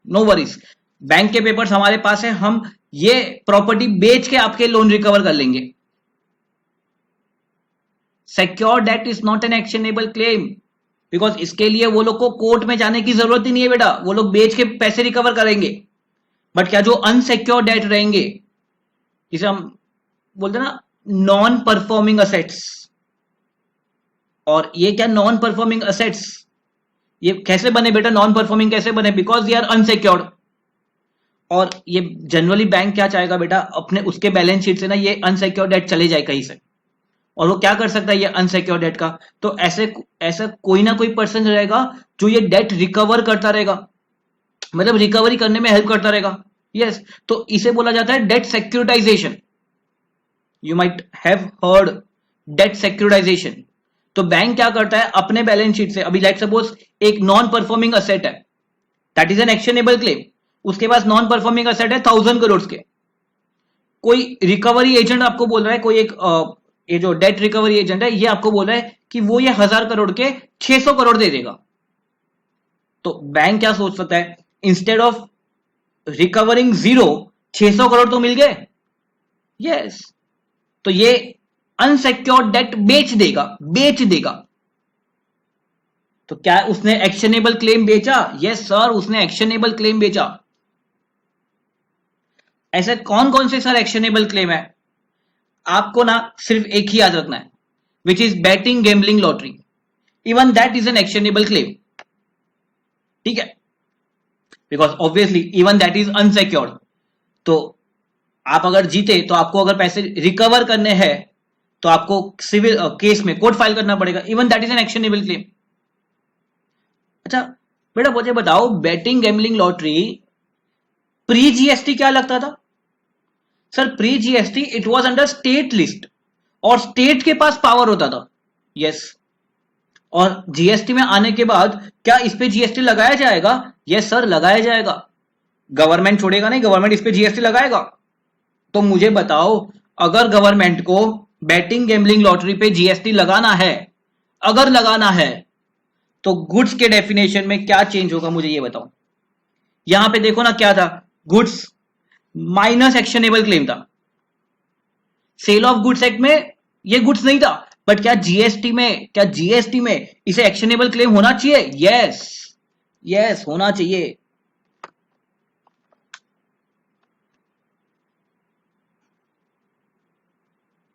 no worries, bank के पेपर्स हमारे पास है, हम ये प्रॉपर्टी बेच के आपके लोन रिकवर कर लेंगे। Secure debt is not an actionable claim, because इसके लिए वो लोग को कोर्ट में जाने की जरूरत ही नहीं है बेटा, वो लोग बेच के पैसे रिकवर करेंगे। बट क्या जो अनसिक्योर डेट रहेंगे, जिसे हम बोलते हैं ना नॉन परफॉर्मिंग असेट्स, और ये क्या नॉन परफॉर्मिंग असेट्स, ये कैसे बने बेटा, नॉन परफॉर्मिंग कैसे बने? Because they are unsecured. और ये जनरली बैंक क्या चाहेगा बेटा, अपने उसके बैलेंस शीट से ना ये अनसिक्योर्ड डेट चले जाए कहीं से, और वो क्या कर सकता है ये अनसिक्योर्ड डेट का, तो ऐसा कोई ना कोई पर्सन रहेगा जो ये डेट रिकवर करता रहेगा, मतलब रिकवरी करने में हेल्प करता रहेगा। यस, तो इसे बोला जाता है debt securitisation. You might have heard debt securitisation. तो बैंक क्या करता है अपने बैलेंस शीट से, अभी लेट सपोज एक नॉन परफॉर्मिंग असेट है, that is an actionable claim, उसके पास नॉन परफॉर्मिंग असेट है 1000 करोड़ के, कोई रिकवरी एजेंट आपको बोल रहा है, कोई एक ये जो डेट रिकवरी एजेंट है ये आपको बोल रहा है कि वो ये 1000 करोड़ के 600 करोड़ दे देगा। तो बैंक क्या सोच सकता है, इंस्टेड ऑफ रिकवरिंग 0, 600 करोड़ तो मिल गए। यस, तो ये अनसिक्योर्ड डेट बेच देगा। तो क्या उसने एक्शनेबल क्लेम बेचा? यस सर, उसने एक्शनेबल क्लेम बेचा। ऐसे कौन कौन से सर एक्शनेबल क्लेम है? आपको ना सिर्फ एक ही याद रखना है, which is batting gambling lottery, even that is an actionable claim. ठीक है, because obviously even that is unsecured. तो आप अगर जीते तो आपको अगर पैसे रिकवर करने हैं तो आपको सिविल केस में कोर्ट फाइल करना पड़ेगा, even that is an actionable claim. अच्छा बेटा मुझे बताओ, batting gambling lottery pre GST क्या लगता था? Sir pre GST it was under state list, और स्टेट के पास पावर होता था। यस, और जीएसटी में आने के बाद क्या इस पे जीएसटी लगाया जाएगा? यस सर, लगाया जाएगा। गवर्नमेंट छोड़ेगा नहीं, गवर्नमेंट इस पे जीएसटी लगाएगा। तो मुझे बताओ, अगर गवर्नमेंट को बैटिंग गैम्बलिंग लॉटरी पे जीएसटी लगाना है, अगर लगाना है, तो गुड्स के डेफिनेशन में क्या चेंज होगा मुझे ये बताओ। यहां पे देखो ना क्या था, गुड्स माइनस एक्शनेबल क्लेम था। सेल ऑफ गुड्स एक्ट में ये गुड्स नहीं था, बट क्या जीएसटी में इसे एक्शनेबल क्लेम होना चाहिए? यस होना चाहिए।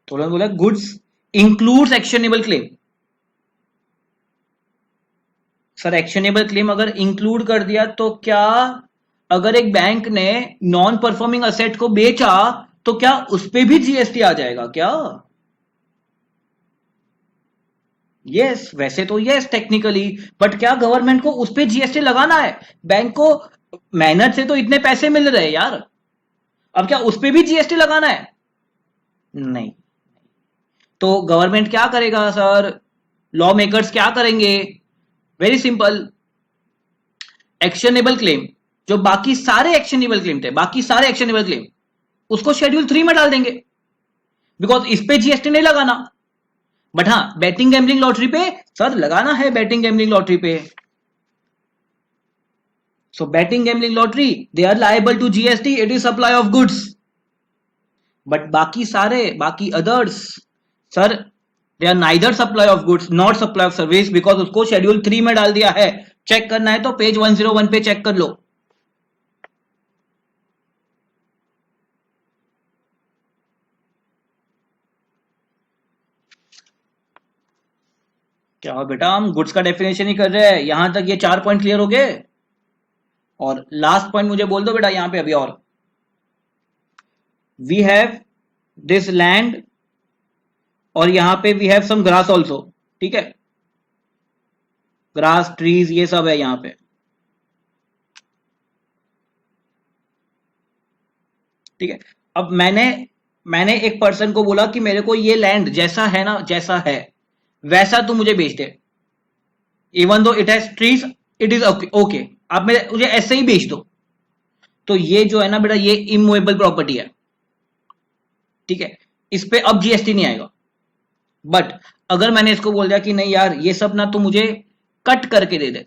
तो उन्होंने बोला goods includes actionable claim. Sir actionable claim अगर इंक्लूड कर दिया तो क्या, अगर एक बैंक ने नॉन परफॉर्मिंग असेट को बेचा तो क्या उस पे भी जीएसटी आ जाएगा क्या? यस, वैसे तो यस टेक्निकली, बट क्या गवर्नमेंट को उस पे जीएसटी लगाना है? बैंक को मेहनत से तो इतने पैसे मिल रहे हैं यार, अब क्या उस पे भी जीएसटी लगाना है? नहीं। तो गवर्नमेंट क्या करेगा सर, लॉ मेकर्स क्या करेंगे? वेरी सिंपल, एक्शनेबल क्लेम, जो बाकी सारे एक्शनेबल क्लेम थे, बाकी सारे एक्शनेबल क्लेम उसको शेड्यूल 3 में डाल देंगे, बिकॉज इस पे जीएसटी नहीं लगाना। बट हाँ, बैटिंग गैम्बलिंग लॉटरी पे सर लगाना है, बैटिंग गैम्बलिंग लॉटरी पे। So betting gambling lottery they are liable to GST, it is supply of goods. But बाकी others sir they are neither supply of goods not supply of service, because उसको schedule 3 में डाल दिया है। Check करना है तो पेज 101 पे चेक कर लो। क्या बेटा हम गुड्स का डेफिनेशन ही कर रहे हैं, यहां तक ये 4 पॉइंट क्लियर हो गए? और लास्ट पॉइंट मुझे बोल दो बेटा यहां पे अभी, और वी हैव दिस लैंड और यहां पे we have some grass also. ठीक है, ग्रास ट्रीज ये सब है यहां पे। ठीक है, अब मैंने एक पर्सन को बोला कि मेरे को ये लैंड जैसा है ना, जैसा है वैसा तू मुझे बेच दे, even though it has trees it is okay okay, आप मुझे ऐसे ही बेच दो, तो ये जो है ना बेटा ये इमूवेबल प्रॉपर्टी है, ठीक है, इस पे अब जीएसटी नहीं आएगा। बट अगर मैंने इसको बोल दिया कि नहीं यार ये सब ना तू मुझे कट करके दे दे,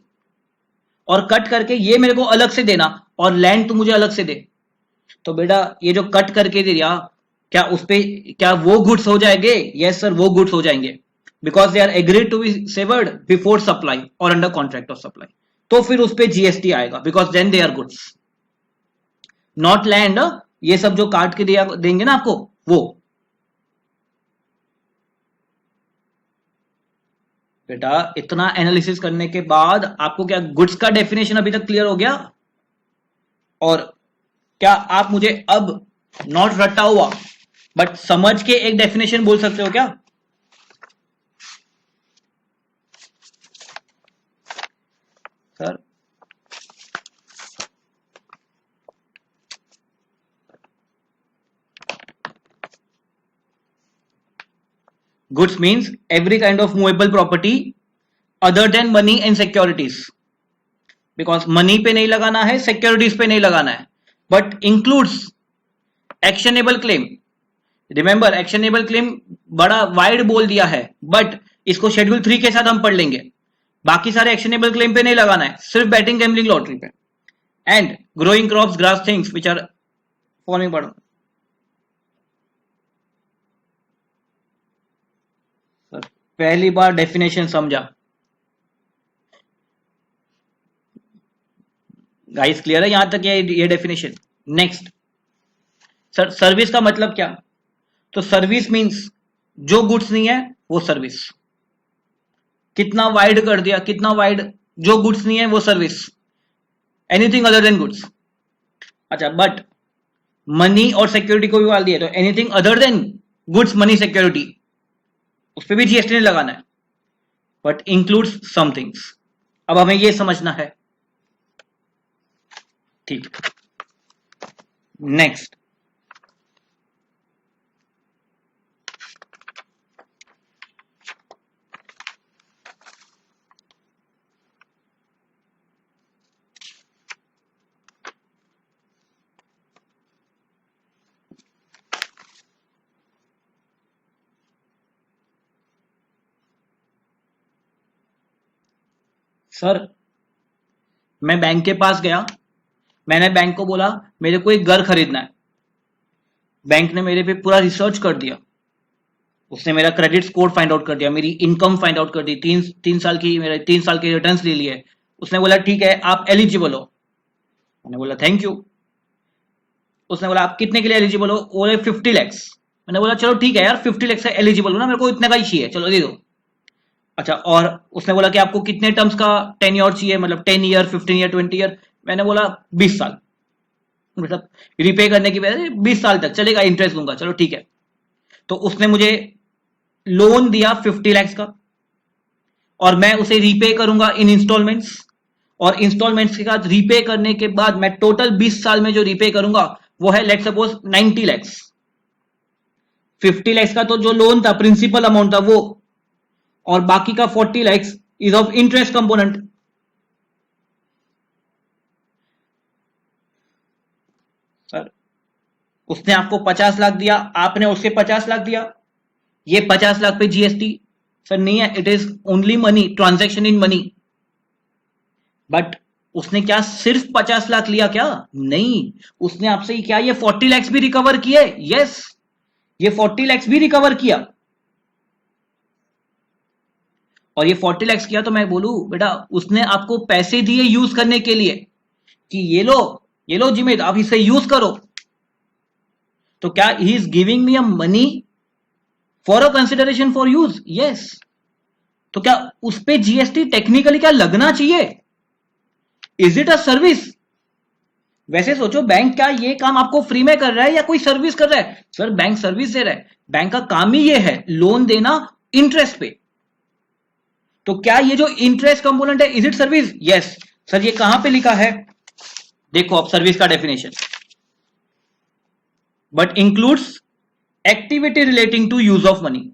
और कट करके ये मेरे को अलग से देना, और लैंड तू मुझे अलग से दे, तो बेटा ये जो कट करके दे दिया, क्या उस पे क्या वो गुड्स हो जाएंगे? यस सर, वो गुड्स हो जाएंगे, because they are agreed to be severed before supply और अंडर कॉन्ट्रैक्ट ऑफ सप्लाई, तो फिर उस पे जीएसटी आएगा, because then they are goods, not land. ये सब जो काट के दिया देंगे ना आपको वो। बेटा इतना एनालिसिस करने के बाद आपको क्या गुड्स का डेफिनेशन अभी तक क्लियर हो गया? और क्या आप मुझे अब नॉट रटा हुआ बट समझ के एक डेफिनेशन बोल सकते हो क्या? Sir goods means every kind of movable property other then money and securities, because money पे नहीं लगाना है, सिक्योरिटीज पे नहीं लगाना है, but includes actionable claim. Remember actionable claim बड़ा वाइड बोल दिया है, बट इसको शेड्यूल 3 के साथ हम पढ़ लेंगे। बाकी सारे एक्शनेबल क्लेम पे नहीं लगाना है, सिर्फ बैटिंग, गैम्बलिंग, लॉटरी पे। And growing crops, grass, things which are following पढ़ो। पहली बार डेफिनेशन समझा गाइस? क्लियर है यहां तक ये डेफिनेशन? नेक्स्ट सर, सर्विस का मतलब क्या? तो सर्विस मींस जो गुड्स नहीं है वो सर्विस। कितना वाइड कर दिया, कितना वाइड, जो गुड्स नहीं है वो service, anything other than goods. अच्छा, बट मनी और सिक्योरिटी को भी डाल दिया, तो anything other than goods, money, security, उस पर भी जीएसटी नहीं लगाना है, बट इंक्लूड्स सम थिंग्स। अब हमें ये समझना है, ठीक। नेक्स्ट सर, मैं बैंक के पास गया, मैंने बैंक को बोला मेरे को एक घर खरीदना है। बैंक ने मेरे पे पूरा रिसर्च कर दिया, उसने मेरा क्रेडिट स्कोर फाइंड आउट कर दिया, मेरी इनकम फाइंड आउट कर दी, तीन साल की, मेरे 3 साल के रिटर्न्स ले लिए। उसने बोला ठीक है आप एलिजिबल हो। मैंने बोला थैंक यू। उसने बोला आप कितने के लिए एलिजिबल हो? बोले 50 लैक्स। मैंने बोला चलो ठीक है यार, 50 लैक्स से एलिजिबल हो ना, मेरे को इतने का ही चाहिए, चलो दे दो। अच्छा, और उसने बोला कि आपको कितने टर्म्स का टेन्योर चाहिए, मतलब 10 ईयर, 15 ईयर, 20 ईयर? मैंने बोला 20 साल, मतलब रिपे करने की वजह से 20 साल तक चलेगा, इंटरेस्ट दूंगा, चलो ठीक है। तो उसने मुझे लोन दिया 50 लैक्स का, और मैं उसे रीपे करूंगा इन इंस्टॉलमेंट्स, और इंस्टॉलमेंट्स के साथ रीपे करने के बाद मैं टोटल 20 साल में जो रीपे करूंगा वो है लेट्स सपोज 90 लैक्स। 50 लैक्स का तो जो लोन था, प्रिंसिपल अमाउंट था वो, और बाकी का 40 lakhs is of interest component. Sir, उसने आपको 50 लाख दिया, आपने उसके 50 लाख दिया, ये 50 लाख पे जीएसटी सर नहीं है, it is only money, transaction in money. But उसने क्या सिर्फ 50 लाख लिया क्या? नहीं, उसने आपसे क्या ये 40 लैक्स भी रिकवर किए? यस, ये 40 लैक्स भी रिकवर किया। और ये 40 लैक्स किया तो मैं बोलूं बेटा उसने आपको पैसे दिए यूज करने के लिए कि ये लो जिमित, आप इसे यूज करो। तो क्या he is giving me a money for a consideration for use? Yes. तो क्या उस पे जीएसटी टेक्निकली क्या लगना चाहिए? Is it a service? वैसे सोचो, बैंक क्या ये काम आपको फ्री में कर रहा है या कोई सर्विस कर रहा है? सर बैंक सर्विस दे रहा है, बैंक का काम ही ये है लोन देना इंटरेस्ट पे। तो क्या ये जो इंटरेस्ट कंपोनेंट है, is it service? Yes. Sir ये कहां पे लिखा है? देखो अब सर्विस का definition, but includes activity relating to use of money.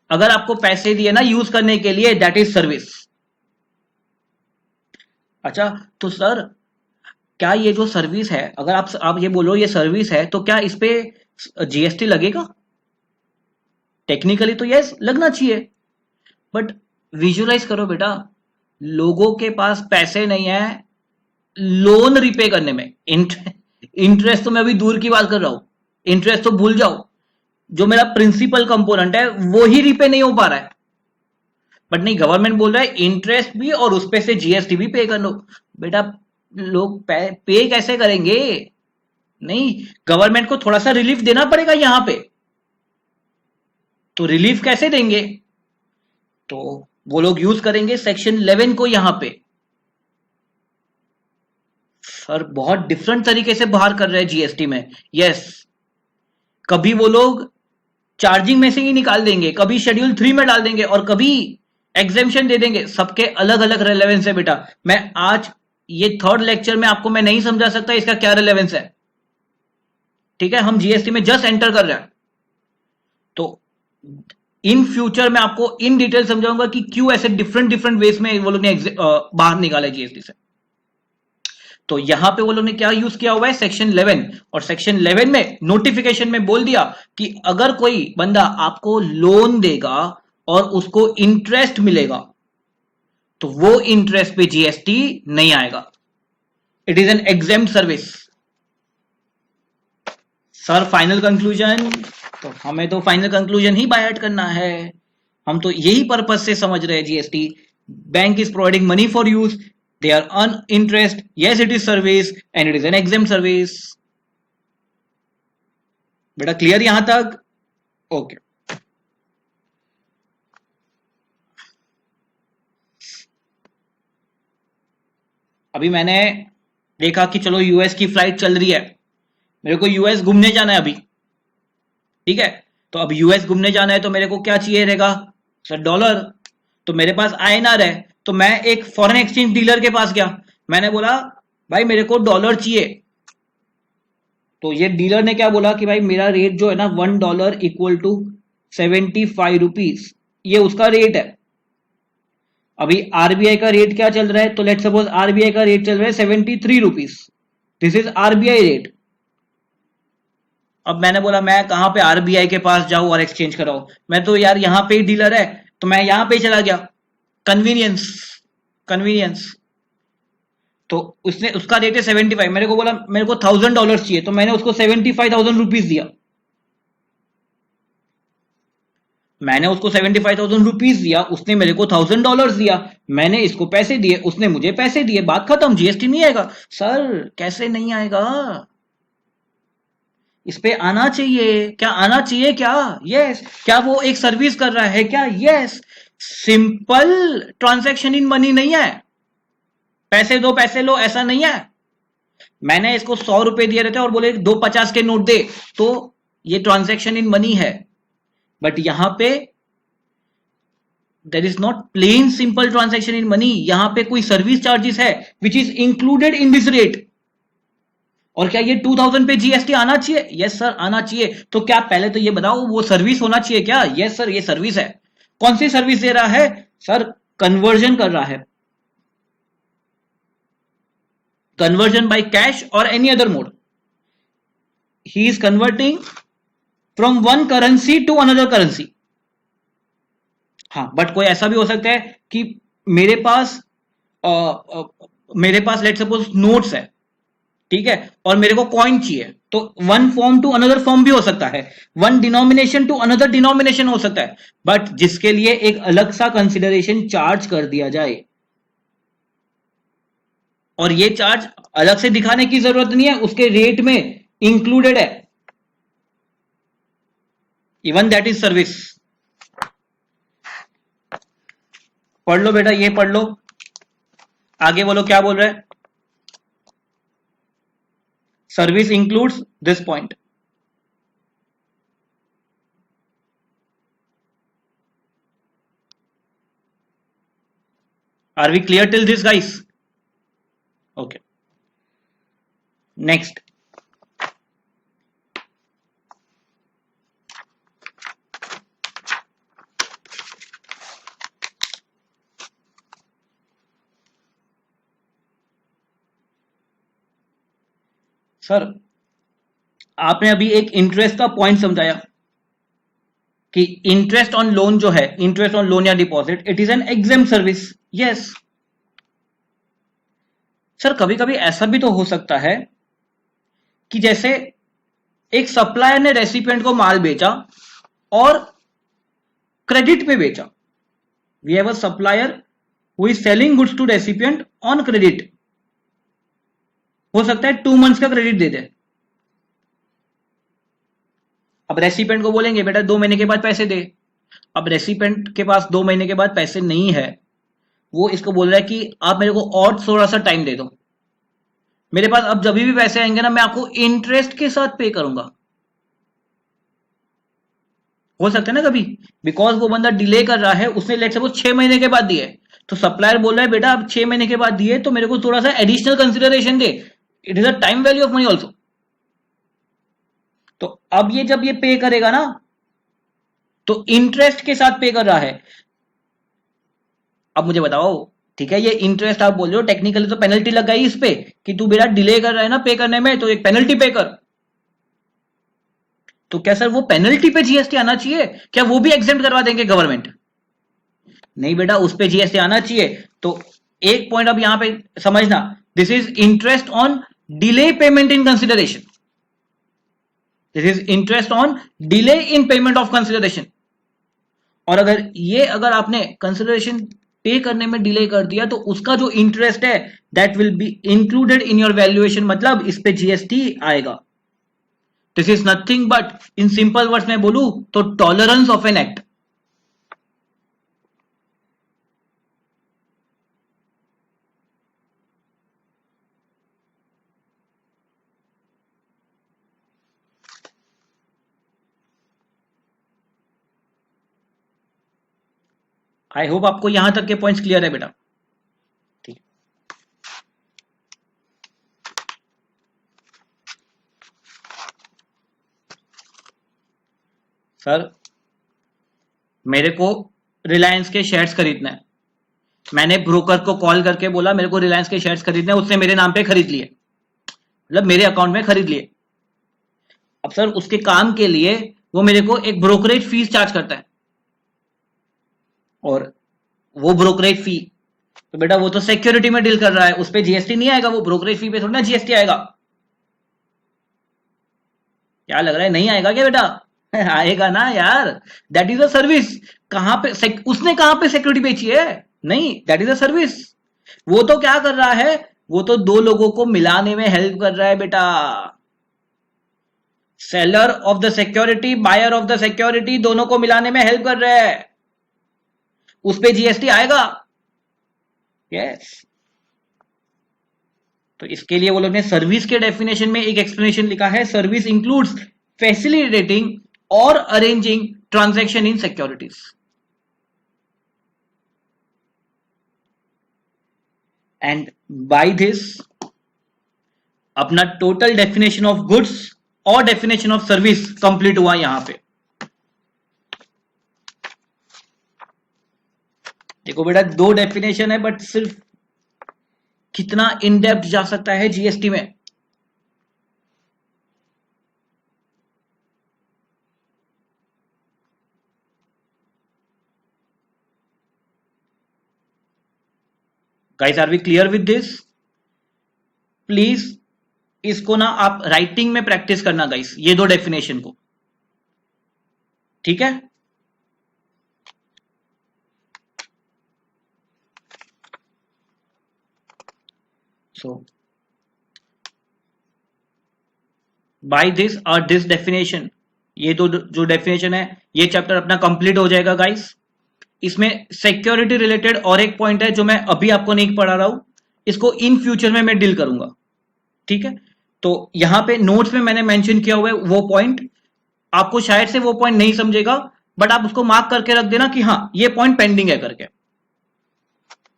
अगर आपको पैसे दिए ना यूज करने के लिए, दैट इज सर्विस। अच्छा, तो सर क्या ये जो सर्विस है, अगर आप ये बोलो ये सर्विस है, तो क्या इस पे जीएसटी लगेगा? टेक्निकली तो यस लगना चाहिए, बट विजुअलाइज करो बेटा, लोगों के पास पैसे नहीं है लोन रिपे करने में। इंटरेस्ट तो मैं अभी दूर की बात कर रहा हूं, इंटरेस्ट तो भूल जाओ, जो मेरा प्रिंसिपल कंपोनेंट है वो ही रिपे नहीं हो पा रहा है। बट नहीं, गवर्नमेंट बोल रहा है इंटरेस्ट भी और उस पे से जीएसटी भी पे कर लो। बेटा लोग पे कैसे करेंगे? नहीं, गवर्नमेंट को थोड़ा सा रिलीफ देना पड़ेगा यहां पे, तो रिलीफ कैसे देंगे? तो वो लोग यूज करेंगे सेक्शन 11 को यहां पे। सर बहुत डिफरेंट तरीके से बाहर कर रहे हैं जीएसटी में। यस, कभी वो लोग चार्जिंग में से ही निकाल देंगे, कभी शेड्यूल 3 में डाल देंगे, और कभी एग्जेम्पशन दे देंगे। सबके अलग अलग रेलेवेंस है बेटा। मैं आज ये थर्ड लेक्चर में आपको मैं नहीं समझा सकता इसका क्या रेलेवेंस है। ठीक है, हम जीएसटी में जस्ट एंटर कर रहे हैं, तो इन फ्यूचर मैं आपको इन डिटेल समझाऊंगा कि क्यों ऐसे डिफरेंट डिफरेंट वेज में वो लोग ने बाहर निकाला जीएसटी से। तो यहां पे वो लोग ने क्या यूज किया हुआ है, सेक्शन 11, और सेक्शन 11 में नोटिफिकेशन में बोल दिया कि अगर कोई बंदा आपको लोन देगा और उसको इंटरेस्ट मिलेगा, तो वो इंटरेस्ट पे जीएसटी नहीं आएगा। It is an exempt service. Sir final conclusion, तो हमें तो फाइनल कंक्लूजन ही बाय करना है। हम तो यही पर्पज से समझ रहे हैं GST. Bank is providing money for use, they are earn interest, yes it is service and it is an exempt service। बेटा क्लियर यहां तक? ओके। अभी मैंने देखा कि चलो यूएस की फ्लाइट चल रही है, मेरे को यूएस घूमने जाना है अभी। ठीक है, तो अब यूएस घूमने जाना है तो मेरे को क्या चाहिए रहेगा? Sir dollar. तो मेरे पास आईएनआर है, तो मैं एक फॉरेन एक्सचेंज डीलर के पास गया, मैंने बोला भाई मेरे को डॉलर चाहिए। तो ये डीलर ने क्या बोला कि भाई मेरा रेट जो है ना $1 इक्वल टू 75 रुपीज, ये उसका रेट है। अभी आरबीआई का रेट क्या चल रहा है, तो लेट सपोज आरबीआई का रेट चल रहा है 73 rupees. This is RBI rate. अब मैंने बोला मैं कहां पे आरबीआई के पास जाऊं और एक्सचेंज कराऊं, मैं तो यार यहां पे ही डीलर है, तो मैं यहां पे ही चला गया। Convenience, convenience. तो उसने उसका रेट है 75, मेरे को बोला मेरे को $1000 चाहिए, तो मैंने उसको 75,000 रुपीज दिया। मैंने उसको 75,000 रुपीज दिया, उसने मेरे को $1000 दिया। मैंने इसको पैसे दिए, उसने मुझे पैसे दिए, बात खत्म, जीएसटी नहीं आएगा। सर कैसे नहीं आएगा? इस पे आना चाहिए क्या? आना चाहिए क्या? यस। क्या वो एक सर्विस कर रहा है क्या? Yes. Simple transaction in money नहीं है, पैसे दो पैसे लो ऐसा नहीं है। मैंने इसको 100 रुपए दिए रहते और बोले 2 50 के नोट दे, तो ये ट्रांजैक्शन इन मनी है। बट यहां पे there is not plain simple transaction in money, यहां पे कोई सर्विस चार्जेस है which is included in this rate. और क्या ये 2000 पे जीएसटी आना चाहिए? यस सर आना चाहिए। तो क्या पहले तो ये बताओ वो सर्विस होना चाहिए क्या? यस सर ये सर्विस है। कौन सी सर्विस दे रहा है? सर कन्वर्जन कर रहा है, कन्वर्जन बाय कैश और any other mode. He is converting from one currency to another currency. हाँ, बट कोई ऐसा भी हो सकता है कि मेरे पास आ, आ, मेरे पास लेट सपोज नोट्स है, ठीक है, और मेरे को कॉइन चाहिए, तो one form to another form भी हो सकता है, one denomination to another denomination हो सकता है, बट जिसके लिए एक अलग सा कंसिडरेशन चार्ज कर दिया जाए, और ये चार्ज अलग से दिखाने की जरूरत नहीं है, उसके रेट में इंक्लूडेड है। Even that is service. पढ़ लो बेटा, ये पढ़ लो, आगे बोलो क्या बोल रहे हैं। Service includes this point. Are we clear till this guys? Okay, next. Sir आपने अभी एक इंटरेस्ट का पॉइंट समझाया कि इंटरेस्ट ऑन लोन जो है, इंटरेस्ट ऑन लोन या deposit, it is an exam service. Yes sir, कभी कभी ऐसा भी तो हो सकता है कि जैसे एक सप्लायर ने रेसिपिएंट को माल बेचा और क्रेडिट पे बेचा। We have a supplier who is selling goods to recipient on credit. हो सकता है 2 मंथ्स का क्रेडिट दे दे। अब रेसिपिएंट को बोलेंगे बेटा 2 महीने के बाद पैसे दे। अब रेसिपिएंट के पास 2 महीने के बाद पैसे नहीं है, वो इसको बोल रहा है कि आप मेरे को और थोड़ा सा टाइम दे दो, मेरे पास अब जब भी पैसे आएंगे ना मैं आपको इंटरेस्ट के साथ पे करूंगा। हो सकता है ना कभी, बिकॉज वो बंदा डिले कर रहा है, उसने लेट सपोज 6 महीने के बाद दिए, तो सप्लायर बोल रहा है बेटा अब 6 महीने के बाद दिए तो मेरे को थोड़ा सा additional consideration they, it is a time value of money also. तो अब ये जब ये पे करेगा ना तो इंटरेस्ट के साथ पे कर रहा है। अब मुझे बताओ, ठीक है ये इंटरेस्ट आप बोल रहे हो, टेक्निकली तो पेनल्टी लग गई इस पे कि तू बेटा डिले कर रहा है ना पे करने में, तो एक पेनल्टी पे कर। तो क्या सर वो पेनल्टी पे जीएसटी आना चाहिए? क्या वो भी एग्जेम्प्ट करवा देंगे गवर्नमेंट? नहीं बेटा, उस पे जीएसटी आना चाहिए। तो एक पॉइंट अब यहां पे समझना, this is interest on delay payment in consideration. This is interest on delay in payment of consideration. और अगर आपने कंसिडरेशन पे करने में डिले कर दिया तो उसका जो इंटरेस्ट है that will be included in your valuation, मतलब इस पे जीएसटी आएगा। This is nothing but, in simple words में बोलूं तो tolerance of an act. I hope आपको यहां तक के पॉइंट्स क्लियर है बेटा। ठीक, सर मेरे को रिलायंस के शेयर्स खरीदना है, मैंने ब्रोकर को कॉल करके बोला मेरे को रिलायंस के शेयर्स खरीदने हैं, उसने मेरे नाम पे खरीद लिए, मतलब मेरे अकाउंट में खरीद लिए। अब सर उसके काम के लिए वो मेरे को एक ब्रोकरेज फीस चार्ज करता है, और वो ब्रोकरेज फी तो बेटा वो तो सिक्योरिटी में डील कर रहा है, उस पर जीएसटी नहीं आएगा, वो ब्रोकरेज फी पे थोड़ी ना जीएसटी आएगा। क्या लग रहा है नहीं आएगा क्या बेटा? आएगा ना यार, दैट इज अ सर्विस। कहां पे उसने कहां पे सिक्योरिटी बेची है? नहीं, दैट इज अ सर्विस। वो तो क्या कर रहा है, वो तो दो लोगों को मिलाने में हेल्प कर रहा है बेटा। Seller of the security, buyer of the security, दोनों को मिलाने में हेल्प कर रहा है, उस पे जीएसटी आएगा। यस तो इसके लिए वो लोग ने सर्विस के डेफिनेशन में एक एक्सप्लेनेशन लिखा है, सर्विस इंक्लूड्स फैसिलिटेटिंग और arranging transaction in securities. And by this अपना टोटल डेफिनेशन ऑफ गुड्स और डेफिनेशन ऑफ सर्विस कंप्लीट हुआ यहां पे। देखो बेटा 2 डेफिनेशन है, बट सिर्फ कितना इन डेप्थ जा सकता है जीएसटी में। Guys are we clear with this? Please इसको ना आप राइटिंग में प्रैक्टिस करना गाइस, ये 2 डेफिनेशन को, ठीक है? सो बाय दिस और दिस डेफिनेशन, ये तो जो डेफिनेशन है ये चैप्टर अपना कंप्लीट हो जाएगा गाइस। इसमें सिक्योरिटी रिलेटेड और एक पॉइंट है जो मैं अभी आपको नहीं पढ़ा रहा हूं, इसको इन फ्यूचर में मैं डील करूंगा, ठीक है? तो यहां पे नोट्स में मैंने मेंशन किया हुआ है वो पॉइंट, आपको शायद से वो पॉइंट नहीं समझेगा, बट आप उसको मार्क करके रख देना कि हाँ ये पॉइंट पेंडिंग है करके,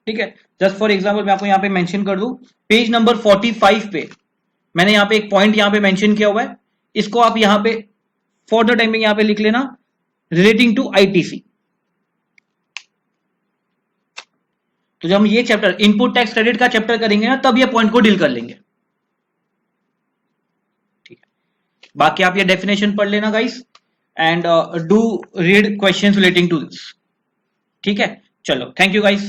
ठीक है? जस्ट फॉर एग्जांपल मैं आपको यहां पे मेंशन कर दूं, पेज नंबर 45 पे मैंने यहां पे एक पॉइंट यहां पे मेंशन किया हुआ है, इसको आप यहां पे फॉर द टाइमिंग यहां पे लिख लेना, रिलेटिंग टू आईटीसी। तो जब हम ये चैप्टर इनपुट टैक्स क्रेडिट का चैप्टर करेंगे ना तब ये पॉइंट को डील कर लेंगे। बाकी आप ये डेफिनेशन पढ़ लेना guys, and do read questions relating to this. ठीक है, चलो थैंक यू गाइस।